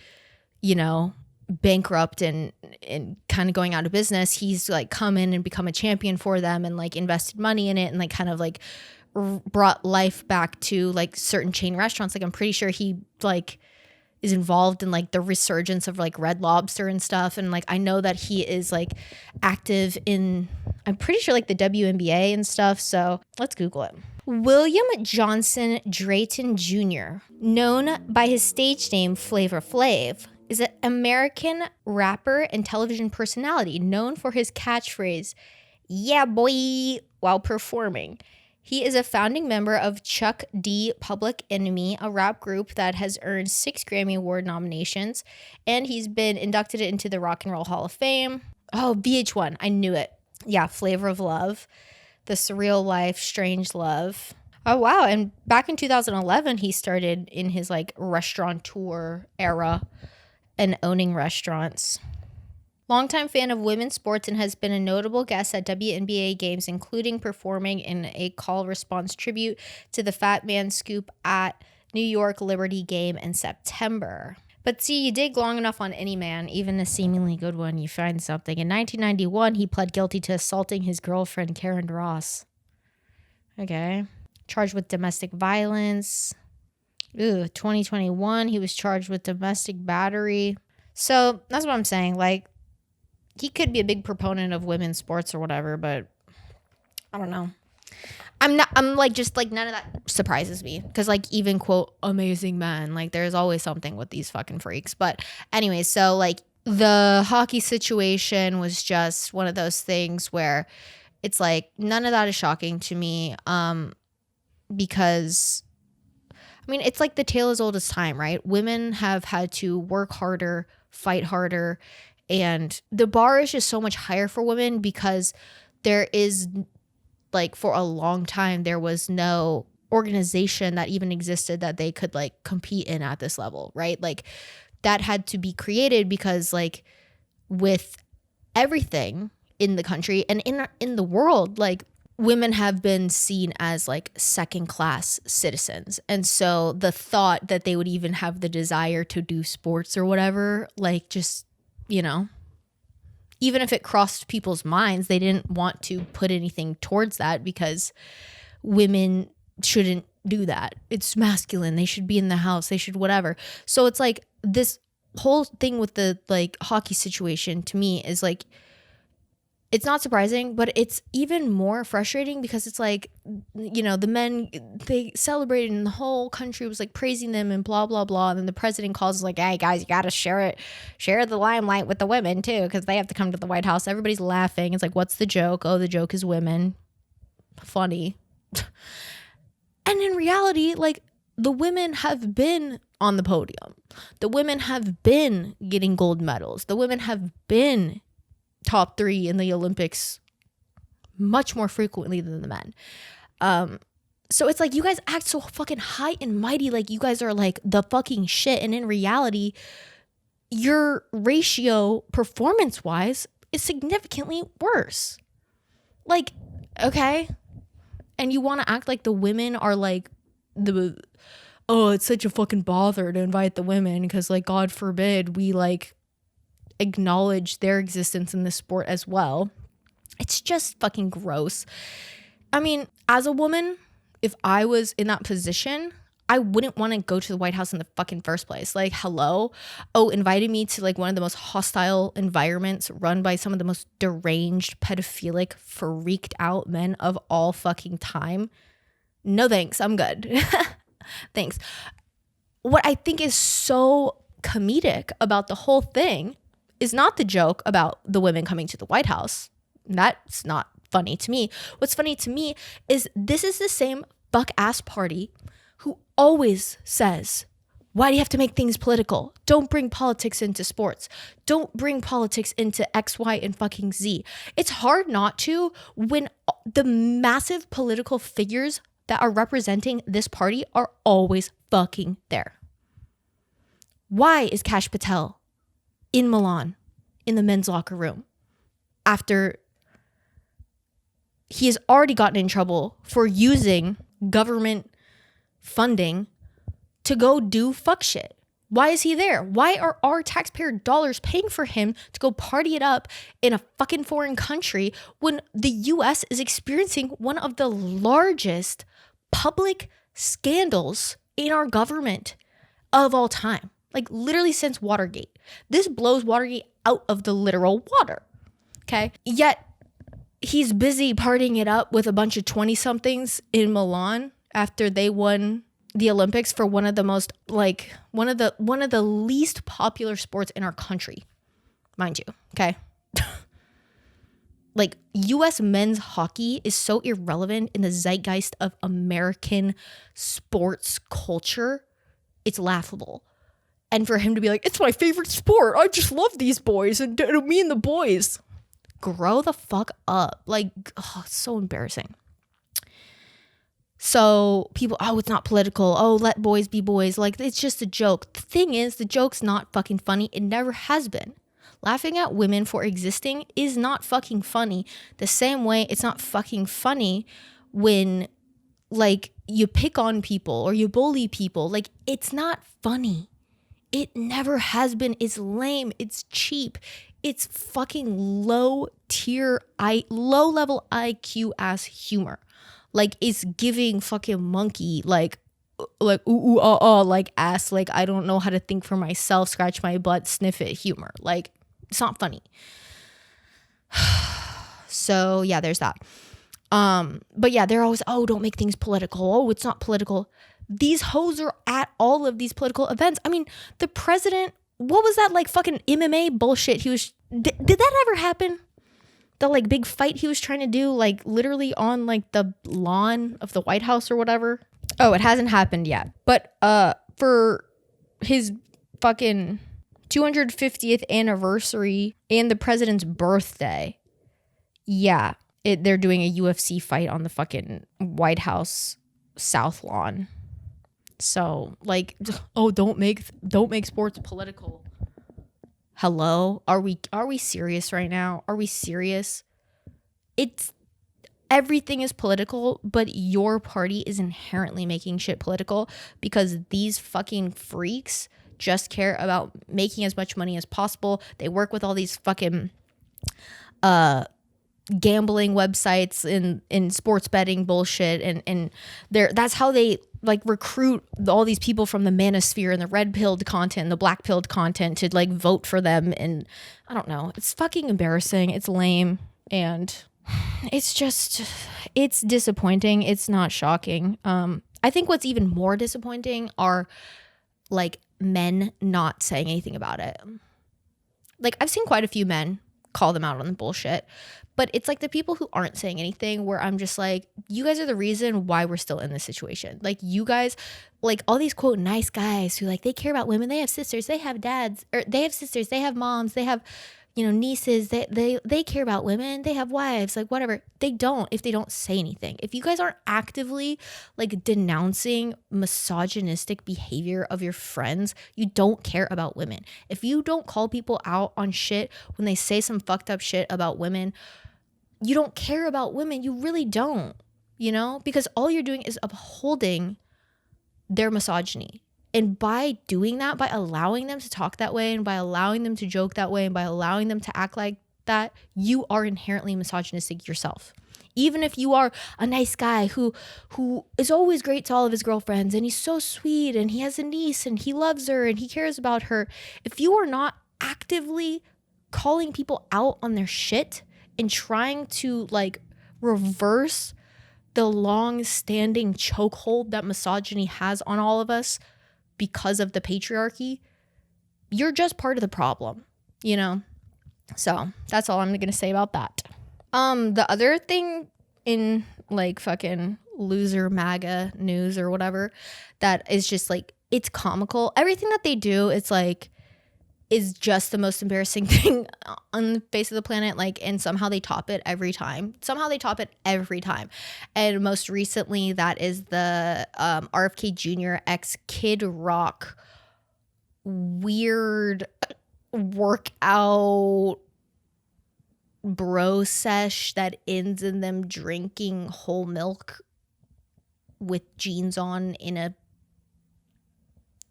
you know, bankrupt and kind of going out of business, he's like come in and become a champion for them and like invested money in it and like kind of like brought life back to like certain chain restaurants. Like, I'm pretty sure he like is involved in like the resurgence of like Red Lobster and stuff. And like, I know that he is like active in, I'm pretty sure like the WNBA and stuff. So let's Google it. William Johnson Drayton Jr., known by his stage name Flavor Flav, is an American rapper and television personality known for his catchphrase, "Yeah, boy," while performing. He is a founding member of Chuck D. Public Enemy, a rap group that has earned 6 Grammy Award nominations, and he's been inducted into the Rock and Roll Hall of Fame. Oh, VH1, I knew it. Yeah, Flavor of Love, The Surreal Life, Strange Love. Oh, wow, and back in 2011, he started in his like restaurateur era and owning restaurants. Longtime fan of women's sports and has been a notable guest at WNBA games, including performing in a call response tribute to the Fat Man Scoop at New York Liberty game in September. But see, you dig long enough on any man, even a seemingly good one, you find something. In 1991, he pled guilty to assaulting his girlfriend, Karen Ross. Okay. Charged with domestic violence. 2021, he was charged with domestic battery. So that's what I'm saying. Like, he could be a big proponent of women's sports or whatever, but I don't know. I'm just like, none of that surprises me. Because, like, even, quote, amazing men, like, there's always something with these fucking freaks. But anyway, so, like, the hockey situation was just one of those things where it's like, none of that is shocking to me. Because, I mean, it's like the tale as old as time, right? Women have had to work harder, fight harder, and the bar is just so much higher for women because there is, like, for a long time, there was no organization that even existed that they could, like, compete in at this level, right? Like, that had to be created because, like, with everything in the country and in the world, like, women have been seen as, like, second-class citizens. And so the thought that they would even have the desire to do sports or whatever, like, just, you know, even if it crossed people's minds, they didn't want to put anything towards that because women shouldn't do that. It's masculine. They should be in the house. They should whatever. So it's like this whole thing with the, like, hockey situation to me is, like, it's not surprising, but it's even more frustrating because it's like, you know, the men, they celebrated and the whole country was, like, praising them and blah, blah, blah. And then the president calls, like, hey, guys, you got to share the limelight with the women, too, because they have to come to the White House. Everybody's laughing. It's like, what's the joke? Oh, the joke is women. Funny. And in reality, like, the women have been on the podium. The women have been getting gold medals. The women have been top 3 in the Olympics much more frequently than the men. So it's like, you guys act so fucking high and mighty, like you guys are, like, the fucking shit, and in reality, your ratio performance-wise is significantly worse. Like, okay, and you want to act like the women are, like, it's such a fucking bother to invite the women because, like, God forbid we, like, acknowledge their existence in this sport as well. It's just fucking gross. I mean, as a woman, if I was in that position, I wouldn't want to go to the White House in the fucking first place. Like, hello? Oh, invited me to, like, one of the most hostile environments run by some of the most deranged, pedophilic, freaked out men of all fucking time. No thanks, I'm good. Thanks. What I think is so comedic about the whole thing is not the joke about the women coming to the White House. That's not funny to me. What's funny to me is this is the same buck-ass party who always says, why do you have to make things political? Don't bring politics into sports. Don't bring politics into X, Y, and fucking Z. It's hard not to when the massive political figures that are representing this party are always fucking there. Why is Kash Patel in Milan in the men's locker room after he has already gotten in trouble for using government funding to go do fuck shit? Why is he there? Why are our taxpayer dollars paying for him to go party it up in a fucking foreign country when the US is experiencing one of the largest public scandals in our government of all time? Like, literally since Watergate. This blows Watergate out of the literal water. Okay? Yet, he's busy partying it up with a bunch of 20-somethings in Milan after they won the Olympics for one of the most, like, one of the least popular sports in our country. Mind you. Okay? Like, U.S. men's hockey is so irrelevant in the zeitgeist of American sports culture. It's laughable. And for him to be like, it's my favorite sport. I just love these boys and me and the boys. Grow the fuck up. Like, it's so embarrassing. So people, it's not political. Oh, let boys be boys. Like, it's just a joke. The thing is, the joke's not fucking funny. It never has been. Laughing at women for existing is not fucking funny. The same way it's not fucking funny when like you pick on people or you bully people. Like, it's not funny. It never has been. It's lame. It's cheap. It's fucking low level IQ ass humor. Like, it's giving fucking monkey like ooh like ass, like I don't know how to think for myself, scratch my butt, sniff it humor. Like, it's not funny. So yeah, there's that. But yeah, they're always, oh, don't make things political. Oh, it's not political. These hoes are at all of these political events. I mean, the president, what was that like fucking MMA bullshit? Did that ever happen? The like big fight he was trying to do, like literally on like the lawn of the White House or whatever. Oh, it hasn't happened yet. But for his fucking 250th anniversary and the president's birthday, yeah, they're doing a UFC fight on the fucking White House South Lawn. So like, oh, don't make sports political. Hello? Are we serious right now? Are we serious? Everything is political, but your party is inherently making shit political because these fucking freaks just care about making as much money as possible. They work with all these fucking gambling websites and sports betting bullshit, and that's how they like recruit all these people from the manosphere and the red pilled content and the black pilled content to like vote for them. And I don't know, it's fucking embarrassing, it's lame, and it's disappointing. It's not shocking. I think what's even more disappointing are like men not saying anything about it. Like, I've seen quite a few men call them out on the bullshit, but it's like the people who aren't saying anything where I'm just like, you guys are the reason why we're still in this situation. Like, you guys, like all these quote nice guys who like, they care about women, they have sisters, they have dads, or they have sisters, they have moms, they have, you know, nieces, they care about women, they have wives, like whatever. They don't if they don't say anything. If you guys aren't actively like denouncing misogynistic behavior of your friends, you don't care about women. If you don't call people out on shit when they say some fucked up shit about women, you don't care about women. You really don't, you know, because all you're doing is upholding their misogyny. And by doing that, by allowing them to talk that way and by allowing them to joke that way and by allowing them to act like that, you are inherently misogynistic yourself. Even if you are a nice guy who is always great to all of his girlfriends and he's so sweet and he has a niece and he loves her and he cares about her, if you are not actively calling people out on their shit and trying to like reverse the long-standing chokehold that misogyny has on all of us because of the patriarchy, you're just part of the problem, you know? So that's all I'm gonna say about that. The other thing in like fucking loser MAGA news or whatever that is just like, it's comical. Everything that they do, it's like, is just the most embarrassing thing on the face of the planet. Like, and somehow they top it every time. And most recently, that is the RFK Jr. x Kid Rock weird workout bro sesh that ends in them drinking whole milk with jeans on in a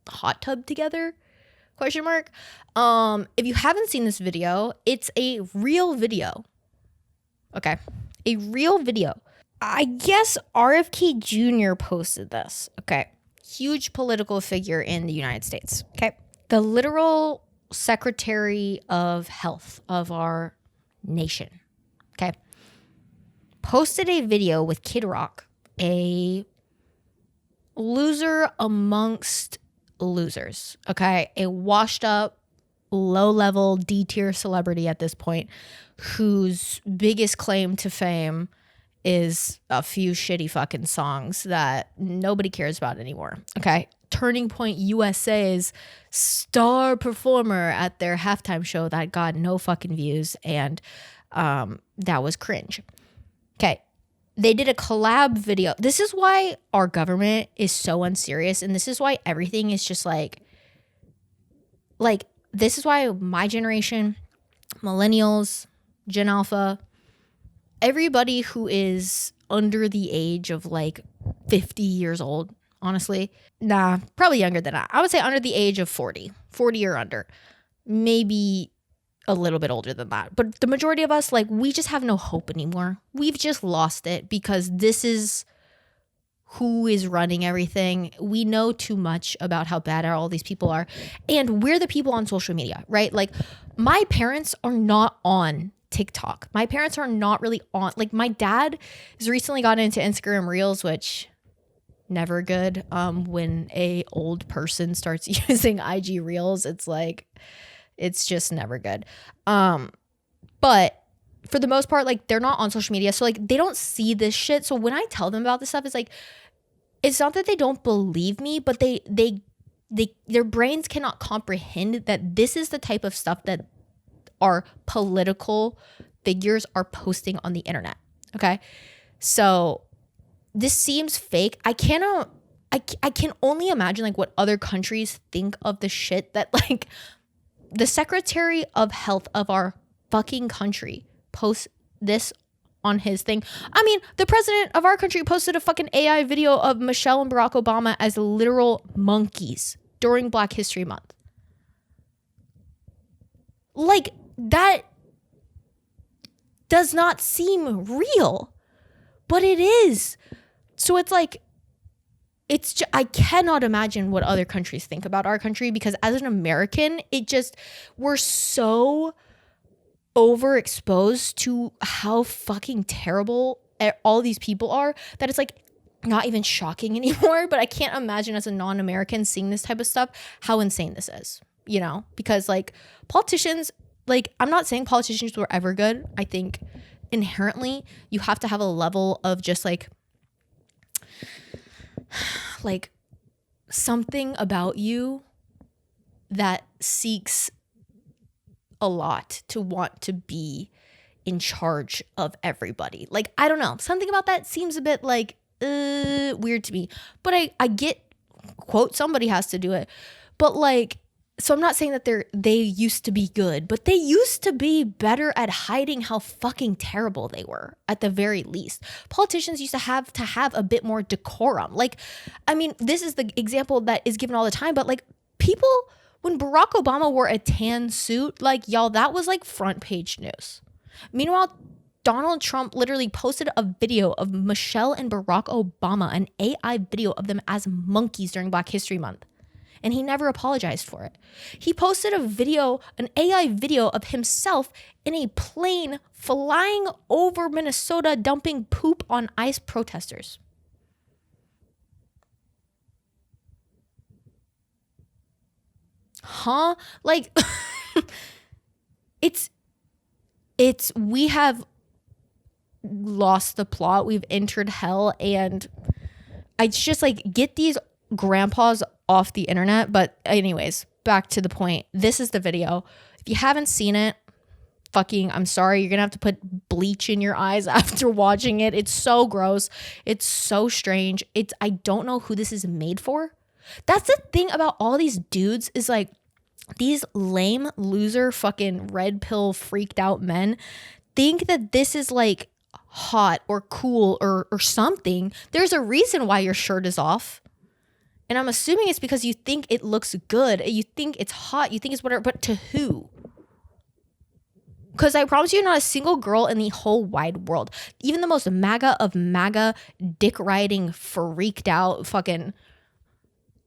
hot tub together. ? If you haven't seen this video, it's a real video. Okay. A real video. I guess RFK Jr. posted this. Okay. Huge political figure in the United States. Okay. The literal Secretary of Health of our nation. Okay. Posted a video with Kid Rock, a loser amongst losers, okay? A washed up, low-level, D-tier celebrity at this point whose biggest claim to fame is a few shitty fucking songs that nobody cares about anymore, okay? Turning Point USA's star performer at their halftime show that got no fucking views, and that was cringe. Okay. They did a collab video. This is why our government is so unserious. And this is why everything is just like, this is why my generation millennials, Gen Alpha, everybody who is under the age of like 50 years old, honestly. Nah, probably younger than that. I would say under the age of 40 or under. Maybe a little bit older than that. But the majority of us, like, we just have no hope anymore. We've just lost it because this is who is running everything. We know too much about how bad all these people are. And we're the people on social media, right? Like, my parents are not on TikTok. My parents are not really on, like, my dad has recently gotten into Instagram Reels, which never good. When a old person starts using IG Reels, it's like, it's just never good. But for the most part, like, they're not on social media. So, like, they don't see this shit. So when I tell them about this stuff, it's like, it's not that they don't believe me, but their brains cannot comprehend that this is the type of stuff that our political figures are posting on the internet. Okay. So this seems fake. I can only imagine like what other countries think of the shit that like the Secretary of Health of our fucking country posts this on his thing. I mean, the president of our country posted a fucking AI video of Michelle and Barack Obama as literal monkeys during Black History Month. Like, that does not seem real, but it is. So it's like, I cannot imagine what other countries think about our country, because as an American, we're so overexposed to how fucking terrible all these people are that it's like not even shocking anymore. But I can't imagine as a non-American seeing this type of stuff, how insane this is, you know? Because like politicians, like, I'm not saying politicians were ever good. I think inherently you have to have a level of just like something about you that seeks a lot to want to be in charge of everybody. Like, I don't know, something about that seems a bit like weird to me, but I get, quote, somebody has to do it, but like, so I'm not saying that they used to be good, but they used to be better at hiding how fucking terrible they were, at the very least. Politicians used to have a bit more decorum. Like, I mean, this is the example that is given all the time, but like, people, when Barack Obama wore a tan suit, like, y'all, that was like front page news. Meanwhile, Donald Trump literally posted a video of Michelle and Barack Obama, an AI video of them as monkeys during Black History Month. And he never apologized for it. He posted an AI video of himself in a plane flying over Minnesota, dumping poop on ICE protesters. Huh? Like, we have lost the plot. We've entered hell. And I just like, get these grandpas off the internet. But anyways, back to the point. This is the video. If you haven't seen it, fucking, I'm sorry, you're gonna have to put bleach in your eyes after watching it. It's so gross. It's so strange. I don't know who this is made for. That's the thing about all these dudes, is like, these lame loser fucking red pill freaked out men think that this is like hot or cool or something. There's a reason why your shirt is off. And I'm assuming it's because you think it looks good. You think it's hot. You think it's whatever. But to who? Because I promise you, not a single girl in the whole wide world, even the most MAGA of MAGA, dick riding, freaked out, fucking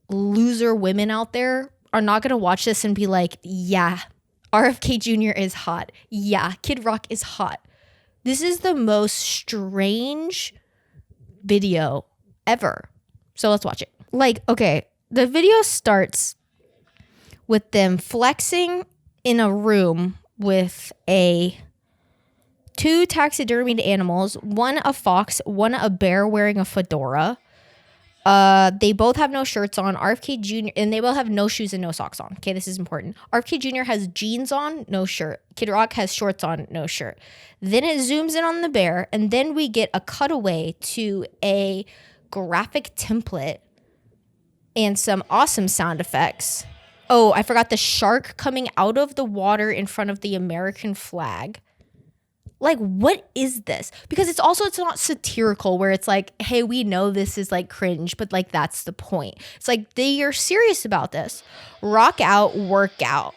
loser women out there, are not going to watch this and be like, yeah, RFK Jr. is hot. Yeah, Kid Rock is hot. This is the most strange video ever. So let's watch it. Like, okay, the video starts with them flexing in a room with two taxidermied animals, one a fox, one a bear wearing a fedora. They both have no shirts on. RFK Jr. and they both have no shoes and no socks on. Okay, this is important. RFK Jr. has jeans on, no shirt. Kid Rock has shorts on, no shirt. Then it zooms in on the bear, and then we get a cutaway to a graphic template and some awesome sound effects Oh, I forgot the shark coming out of the water in front of the American flag. Like, what is this? Because it's not satirical where it's like, hey, we know this is like cringe, but like that's the point. It's like they are serious about this. Rock out, work out.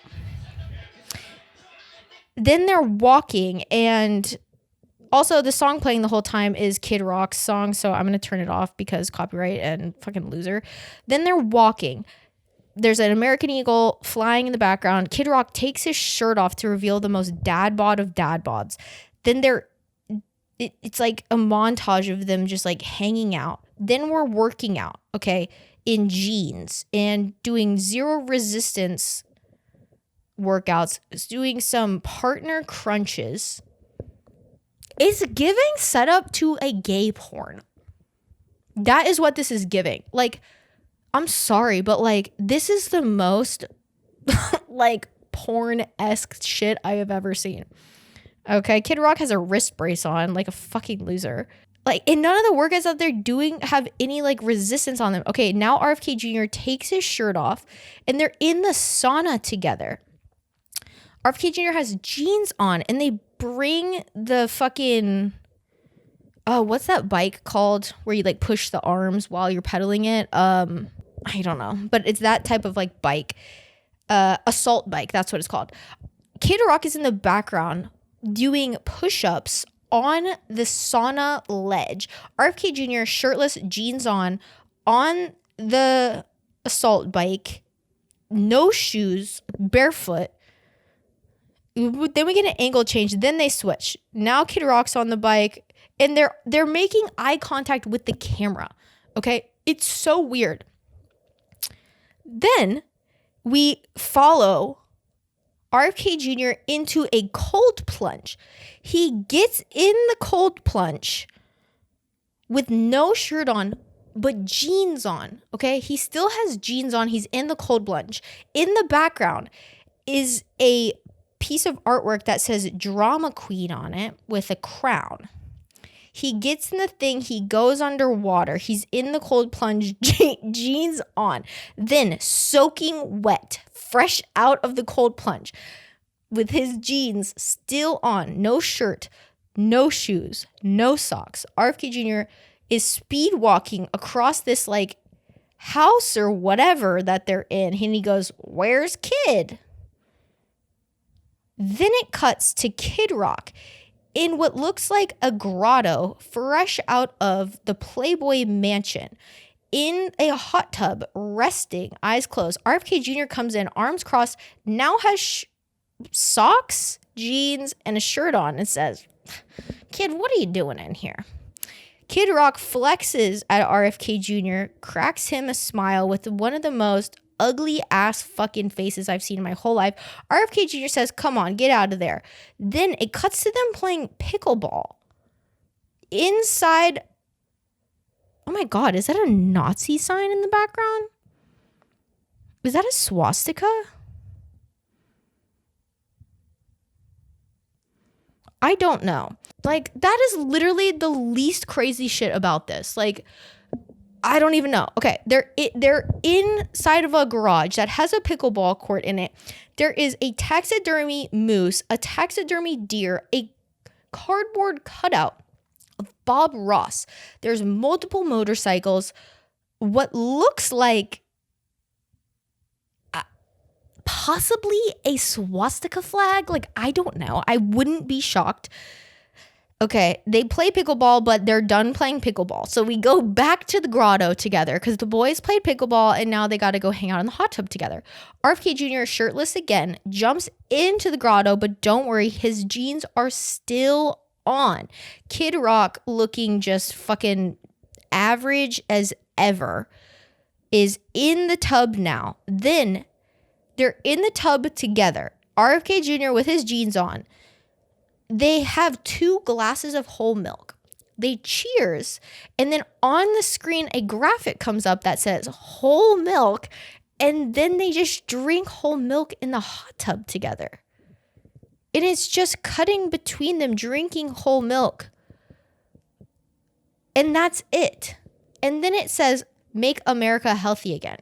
Then they're walking, and also the song playing the whole time is Kid Rock's song, so I'm going to turn it off because copyright and fucking loser. Then they're walking. There's an American eagle flying in the background. Kid Rock takes his shirt off to reveal the most dad bod of dad bods. Then it's like a montage of them just like hanging out. Then we're working out, okay, in jeans and doing zero resistance workouts, doing some partner crunches. It's giving setup to a gay porn. That is what this is giving. Like, I'm sorry, but like this is the most like porn-esque shit I have ever seen. Okay, Kid Rock has a wrist brace on like a fucking loser. Like, and none of the workouts that they're doing have any like resistance on them. Okay, now RFK Jr. takes his shirt off and they're in the sauna together. RFK Jr. has jeans on and they bring the fucking, oh, what's that bike called where you like push the arms while you're pedaling it? I don't know, but it's that type of like bike, assault bike. That's what it's called. Kid Rock is in the background doing push-ups on the sauna ledge. RFK Jr. shirtless, jeans on the assault bike, no shoes, barefoot. Then we get an angle change. Then they switch. Now Kid Rock's on the bike and they're making eye contact with the camera. Okay, it's so weird. Then we follow RFK Jr. into a cold plunge. He gets in the cold plunge with no shirt on, but jeans on. Okay, he still has jeans on. He's in the cold plunge. In the background is a piece of artwork that says drama queen on it with a crown. He gets in the thing, he goes underwater, he's in the cold plunge, jeans on, then soaking wet, fresh out of the cold plunge, with his jeans still on, no shirt, no shoes, no socks. RFK Jr. is speed walking across this like house or whatever that they're in, and he goes, "Where's Kid?" Then it cuts to Kid Rock in what looks like a grotto fresh out of the Playboy Mansion in a hot tub, resting, eyes closed. RFK Jr. comes in, arms crossed, now has socks, jeans, and a shirt on and says, "Kid, what are you doing in here?" Kid Rock flexes at RFK Jr., cracks him a smile with one of the most ugly ass fucking faces I've seen in my whole life. RFK Jr. says, "Come on, get out of there." Then it cuts to them playing pickleball inside. Oh my God, is that a Nazi sign in the background? Is that a swastika? I don't know. Like, that is literally the least crazy shit about this. Like, I don't even know. Okay, they're inside of a garage that has a pickleball court in it. There is a taxidermy moose, a taxidermy deer, a cardboard cutout of Bob Ross. There's multiple motorcycles. What looks like possibly a swastika flag. Like, I don't know. I wouldn't be shocked. Okay, they play pickleball, but they're done playing pickleball. So we go back to the grotto together because the boys played pickleball and now they got to go hang out in the hot tub together. RFK Jr., shirtless again, jumps into the grotto, but don't worry, his jeans are still on. Kid Rock, looking just fucking average as ever, is in the tub now. Then they're in the tub together. RFK Jr. with his jeans on. They have 2 glasses of whole milk. They cheers. And then on the screen, a graphic comes up that says whole milk. And then they just drink whole milk in the hot tub together. And it's just cutting between them drinking whole milk. And that's it. And then it says, "Make America healthy again."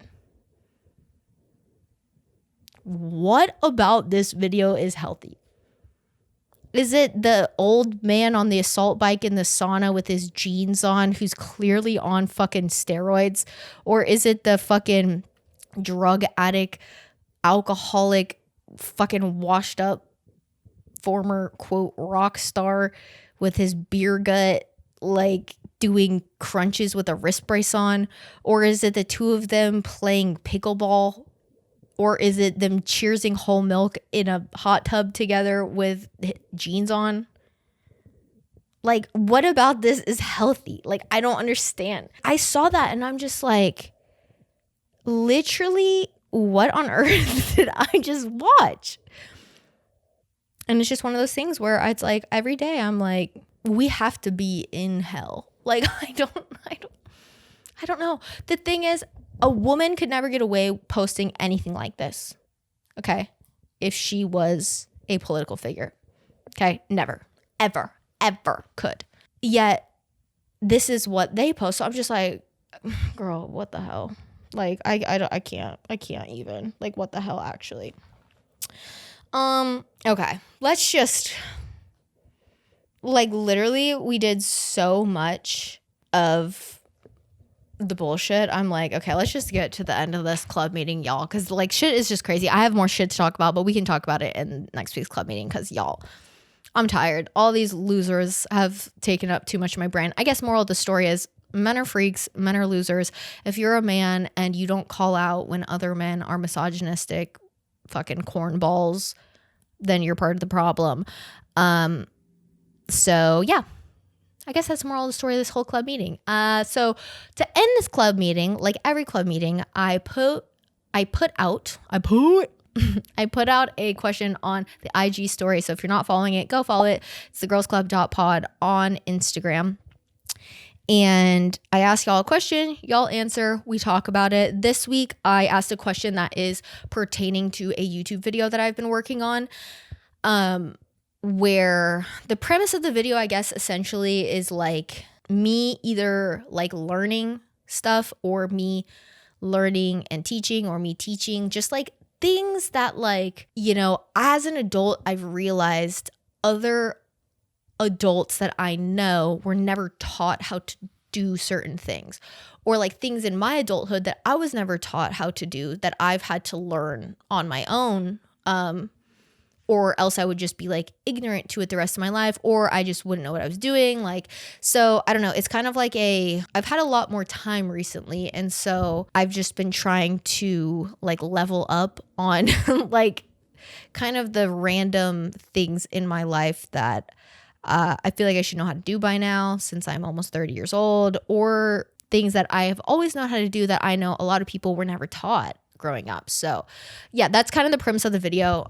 what about this video is healthy? Is it the old man on the assault bike in the sauna with his jeans on who's clearly on fucking steroids? Or is it the fucking drug addict, alcoholic, fucking washed up former, quote, rock star with his beer gut, like doing crunches with a wrist brace on? Or is it the two of them playing pickleball? Or is it them cheersing whole milk in a hot tub together with jeans on? Like, what about this is healthy? Like, I don't understand. I saw that and I'm just like, literally, what on earth did I just watch? And it's just one of those things where it's like every day I'm like, we have to be in hell. Like, I don't know. The thing is, a woman could never get away posting anything like this, okay, if she was a political figure, okay? Never, ever, ever could. Yet, this is what they post. So I'm just like, girl, what the hell? Like, I can't even. Like, what the hell, actually? Okay, let's just, like, literally, we did so much of the bullshit. I'm like, okay, let's just get to the end of this club meeting, y'all, because like shit is just crazy. I have more shit to talk about, but we can talk about it in next week's club meeting because y'all, I'm tired. All these losers have taken up too much of my brain. I guess moral of the story is men are freaks, men are losers. If you're a man and you don't call out when other men are misogynistic fucking cornballs, then you're part of the problem. So yeah, I guess that's the moral of the story of this whole club meeting. So to end this club meeting, like every club meeting, I put out a question on the IG story. So if you're not following it, go follow it. It's thegirlsclub.pod on Instagram. And I ask y'all a question, y'all answer, we talk about it. This week, I asked a question that is pertaining to a YouTube video that I've been working on. Where the premise of the video, I guess, essentially is like me either like learning stuff or me learning and teaching or me teaching, just like things that, like, you know, as an adult, I've realized other adults that I know were never taught how to do certain things, or like things in my adulthood that I was never taught how to do that I've had to learn on my own. Or else I would just be like ignorant to it the rest of my life, or I just wouldn't know what I was doing. Like, so I don't know. It's kind of like I've had a lot more time recently. And so I've just been trying to like level up on like kind of the random things in my life that I feel like I should know how to do by now since I'm almost 30 years old, or things that I have always known how to do that I know a lot of people were never taught growing up. So yeah, that's kind of the premise of the video.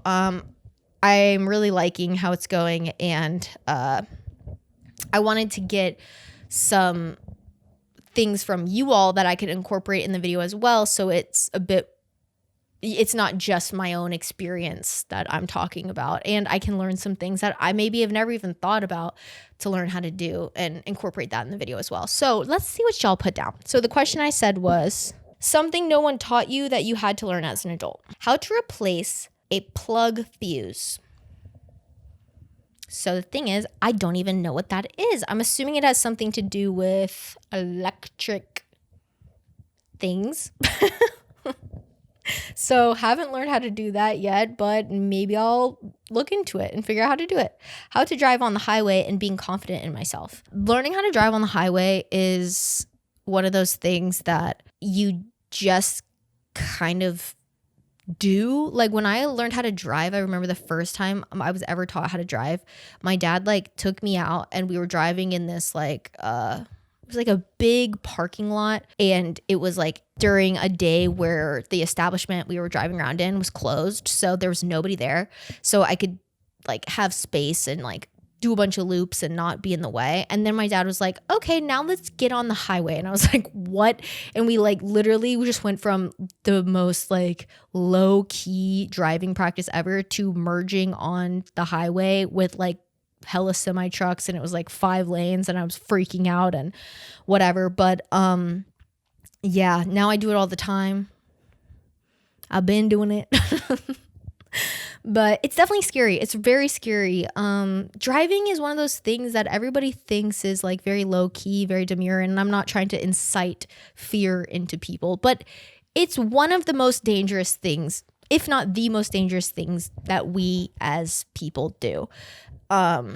I'm really liking how it's going, and I wanted to get some things from you all that I could incorporate in the video as well, so it's not just my own experience that I'm talking about, and I can learn some things that I maybe have never even thought about to learn how to do and incorporate that in the video as well. So let's see what y'all put down. So the question I said was, something no one taught you that you had to learn as an adult. How to replace a plug fuse. So the thing is, I don't even know what that is. I'm assuming it has something to do with electric things. So haven't learned how to do that yet, but maybe I'll look into it and figure out how to do it. How to drive on the highway and being confident in myself. Learning how to drive on the highway is one of those things that you just kind of do. Like when I learned how to drive, I remember the first time I was ever taught how to drive, my dad like took me out and we were driving in this like it was like a big parking lot, and it was like during a day where the establishment we were driving around in was closed, so there was nobody there, so I could like have space and like do a bunch of loops and not be in the way. And then my dad was like, okay, now let's get on the highway. And I was like, what? And we like literally we just went from the most like low key driving practice ever to merging on the highway with like hella semi trucks, and it was like 5 lanes, and I was freaking out and whatever. But yeah, now I do it all the time. I've been doing it. But it's definitely scary. It's very scary. Driving is one of those things that everybody thinks is like very low key, very demure, and I'm not trying to incite fear into people, but it's one of the most dangerous things, if not the most dangerous things that we as people do.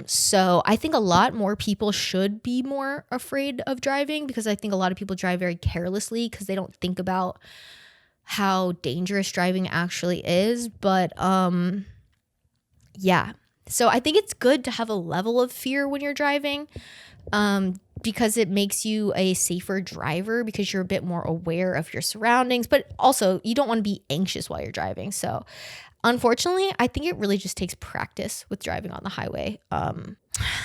So I think a lot more people should be more afraid of driving, because I think a lot of people drive very carelessly because they don't think about how dangerous driving actually is. But yeah. So I think it's good to have a level of fear when you're driving, because it makes you a safer driver because you're a bit more aware of your surroundings, but also you don't want to be anxious while you're driving. So unfortunately, I think it really just takes practice with driving on the highway.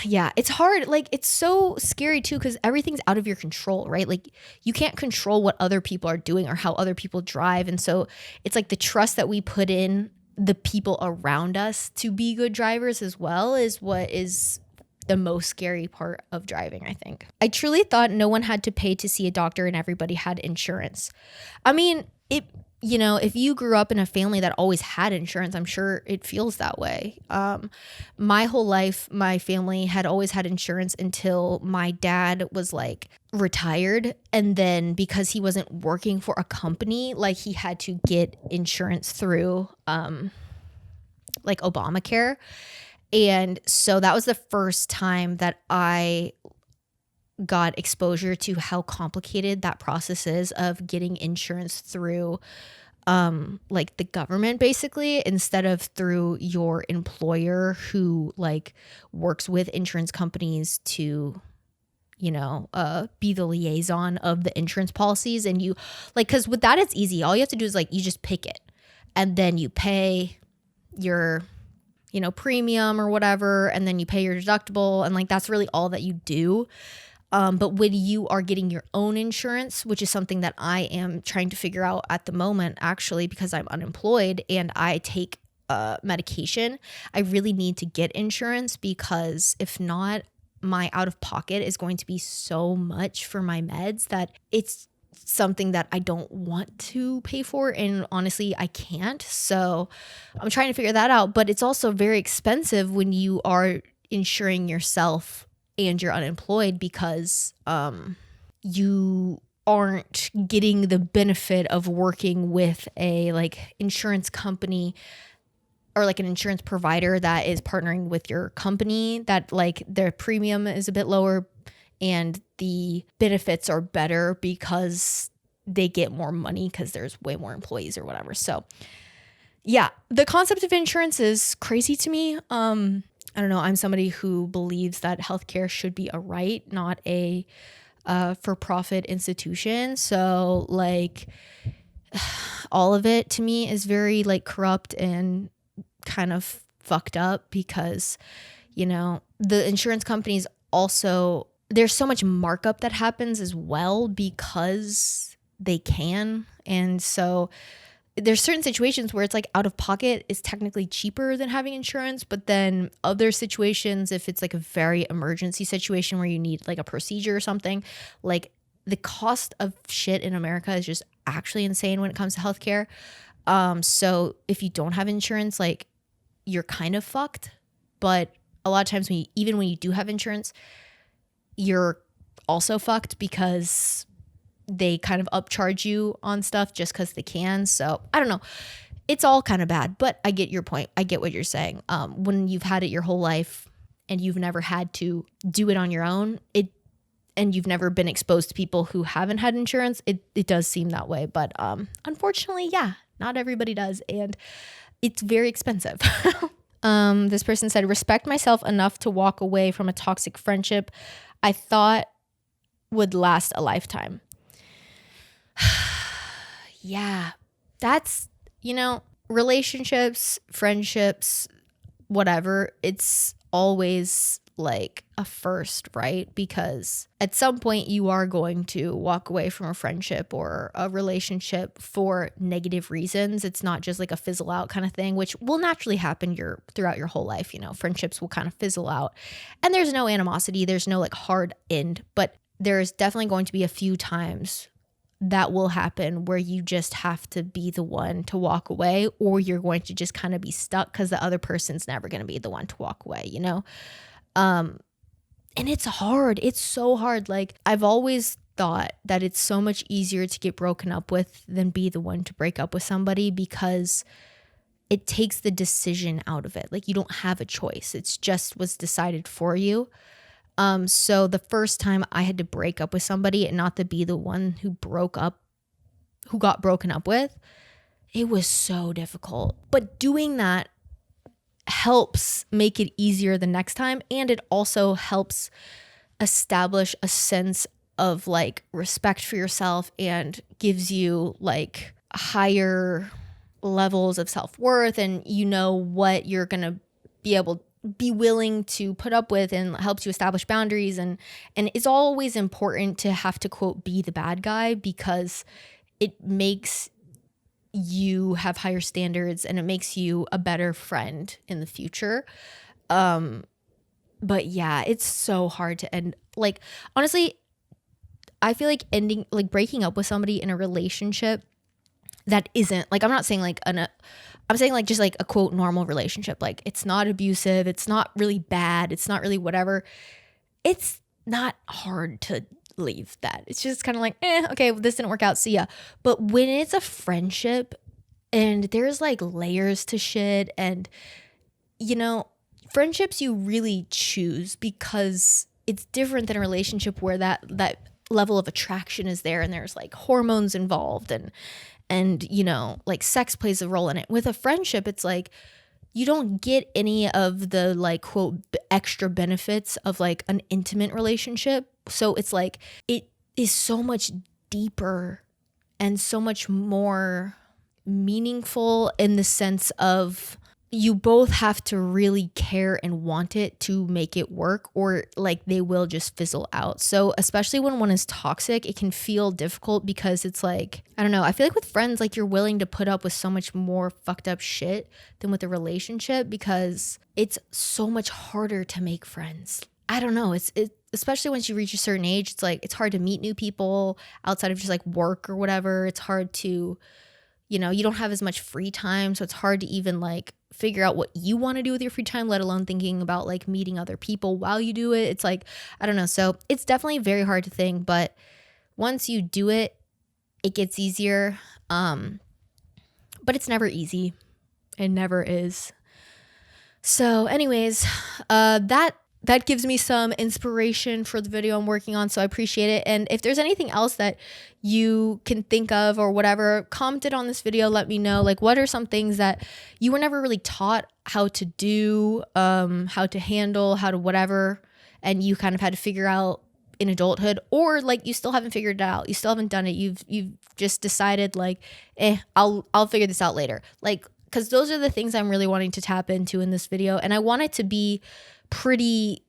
Yeah, it's hard. Like, it's so scary too, because everything's out of your control, right? Like, you can't control what other people are doing or how other people drive. And so it's like the trust that we put in the people around us to be good drivers as well is what is the most scary part of driving, I think. I truly thought no one had to pay to see a doctor and everybody had insurance. I mean, if you grew up in a family that always had insurance, I'm sure it feels that way. My whole life, my family had always had insurance until my dad was like retired. And then because he wasn't working for a company, like he had to get insurance through like Obamacare. And so that was the first time that I got exposure to how complicated that process is of getting insurance through like the government, basically, instead of through your employer who like works with insurance companies to be the liaison of the insurance policies. And you like, because with that it's easy. All you have to do is like you just pick it and then you pay your premium or whatever, and then you pay your deductible, and like that's really all that you do. But when you are getting your own insurance, which is something that I am trying to figure out at the moment, actually, because I'm unemployed and I take medication, I really need to get insurance, because if not, my out of pocket is going to be so much for my meds that it's something that I don't want to pay for. And honestly, I can't. So I'm trying to figure that out. But it's also very expensive when you are insuring yourself and you're unemployed, because you aren't getting the benefit of working with a like insurance company or like an insurance provider that is partnering with your company, that like their premium is a bit lower and the benefits are better because they get more money because there's way more employees or whatever. So yeah, the concept of insurance is crazy to me. I don't know. I'm somebody who believes that healthcare should be a right, not a for-profit institution. So like all of it to me is very like corrupt and kind of fucked up, because the insurance companies also, there's so much markup that happens as well because they can. And so there's certain situations where it's like out of pocket is technically cheaper than having insurance, but then other situations, if it's like a very emergency situation where you need like a procedure or something, like the cost of shit in America is just actually insane when it comes to healthcare. So if you don't have insurance, like you're kind of fucked. But a lot of times even when you do have insurance, you're also fucked because they kind of upcharge you on stuff just because they can. So I don't know. It's all kind of bad, but I get your point. I get what you're saying. When you've had it your whole life and you've never had to do it on your own, and you've never been exposed to people who haven't had insurance, it does seem that way. But unfortunately, yeah, not everybody does. And it's very expensive. This person said, respect myself enough to walk away from a toxic friendship I thought would last a lifetime. Yeah, that's, relationships, friendships, whatever, it's always like a first, right? Because at some point you are going to walk away from a friendship or a relationship for negative reasons. It's not just like a fizzle out kind of thing, which will naturally happen throughout your whole life. Friendships will kind of fizzle out and there's no animosity. There's no like hard end, but there's definitely going to be a few times that will happen where you just have to be the one to walk away, or you're going to just kind of be stuck because the other person's never going to be the one to walk away, you know? And it's hard. It's so hard. Like, I've always thought that it's so much easier to get broken up with than be the one to break up with somebody, because it takes the decision out of it. Like, you don't have a choice. It's just was decided for you. So the first time I had to break up with somebody and not to be the one who got broken up with, it was so difficult. But doing that helps make it easier the next time. And it also helps establish a sense of like respect for yourself and gives you like higher levels of self-worth, and you know what you're going to be willing to put up with, and helps you establish boundaries. And it's always important to have to, quote, be the bad guy, because it makes you have higher standards and it makes you a better friend in the future. But yeah, it's so hard to end. Like, honestly, I feel like breaking up with somebody in a relationship that isn't like, I'm not saying like I'm saying like just like a, quote, normal relationship. Like, it's not abusive. It's not really bad. It's not really whatever. It's not hard to leave that. It's just kind of like, okay, well, this didn't work out. See ya. But when it's a friendship and there's like layers to shit, and, you know, friendships you really choose because it's different than a relationship where that level of attraction is there and there's like hormones involved, and you know, like sex plays a role in it. With a friendship, it's like you don't get any of the like, quote, extra benefits of like an intimate relationship. So it's like it is so much deeper and so much more meaningful in the sense of you both have to really care and want it to make it work, or like they will just fizzle out. So especially when one is toxic, it can feel difficult because it's like, I don't know, I feel like with friends, like you're willing to put up with so much more fucked up shit than with a relationship, because it's so much harder to make friends. I don't know, it's especially once you reach a certain age, it's like it's hard to meet new people outside of just like work or whatever. It's hard to, you know, you don't have as much free time, so it's hard to even like figure out what you want to do with your free time, let alone thinking about like meeting other people while you do it. It's like, I don't know. So it's definitely a very hard thing, but once you do it, it gets easier. But it's never easy. It never is. So anyways, that gives me some inspiration for the video I'm working on, so I appreciate it. And if there's anything else that you can think of or whatever, comment it on this video. Let me know, like, what are some things that you were never really taught how to do, how to handle, how to whatever, and you kind of had to figure out in adulthood, or like you still haven't figured it out. You still haven't done it. You've just decided like, I'll figure this out later. Like, because those are the things I'm really wanting to tap into in this video, and I want it to be pretty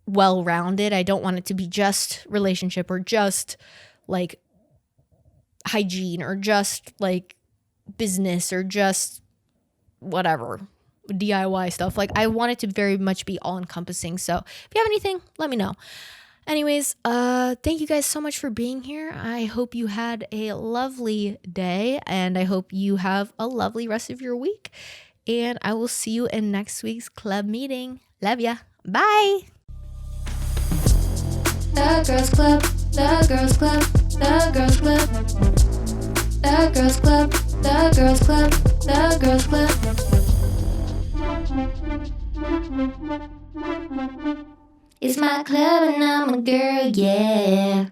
well-rounded. I don't want it to be just relationship or just like hygiene or just like business or just whatever DIY stuff. Like, I want it to very much be all-encompassing. So if you have anything, let me know. Anyways, thank you guys so much for being here. I hope you had a lovely day, and I hope you have a lovely rest of your week. And I will see you in next week's club meeting. Love ya. Bye. The Girls Club, the Girls Club, the Girls Club, the Girls Club, the Girls Club, the Girls Club. It's my club and I'm a girl, yeah.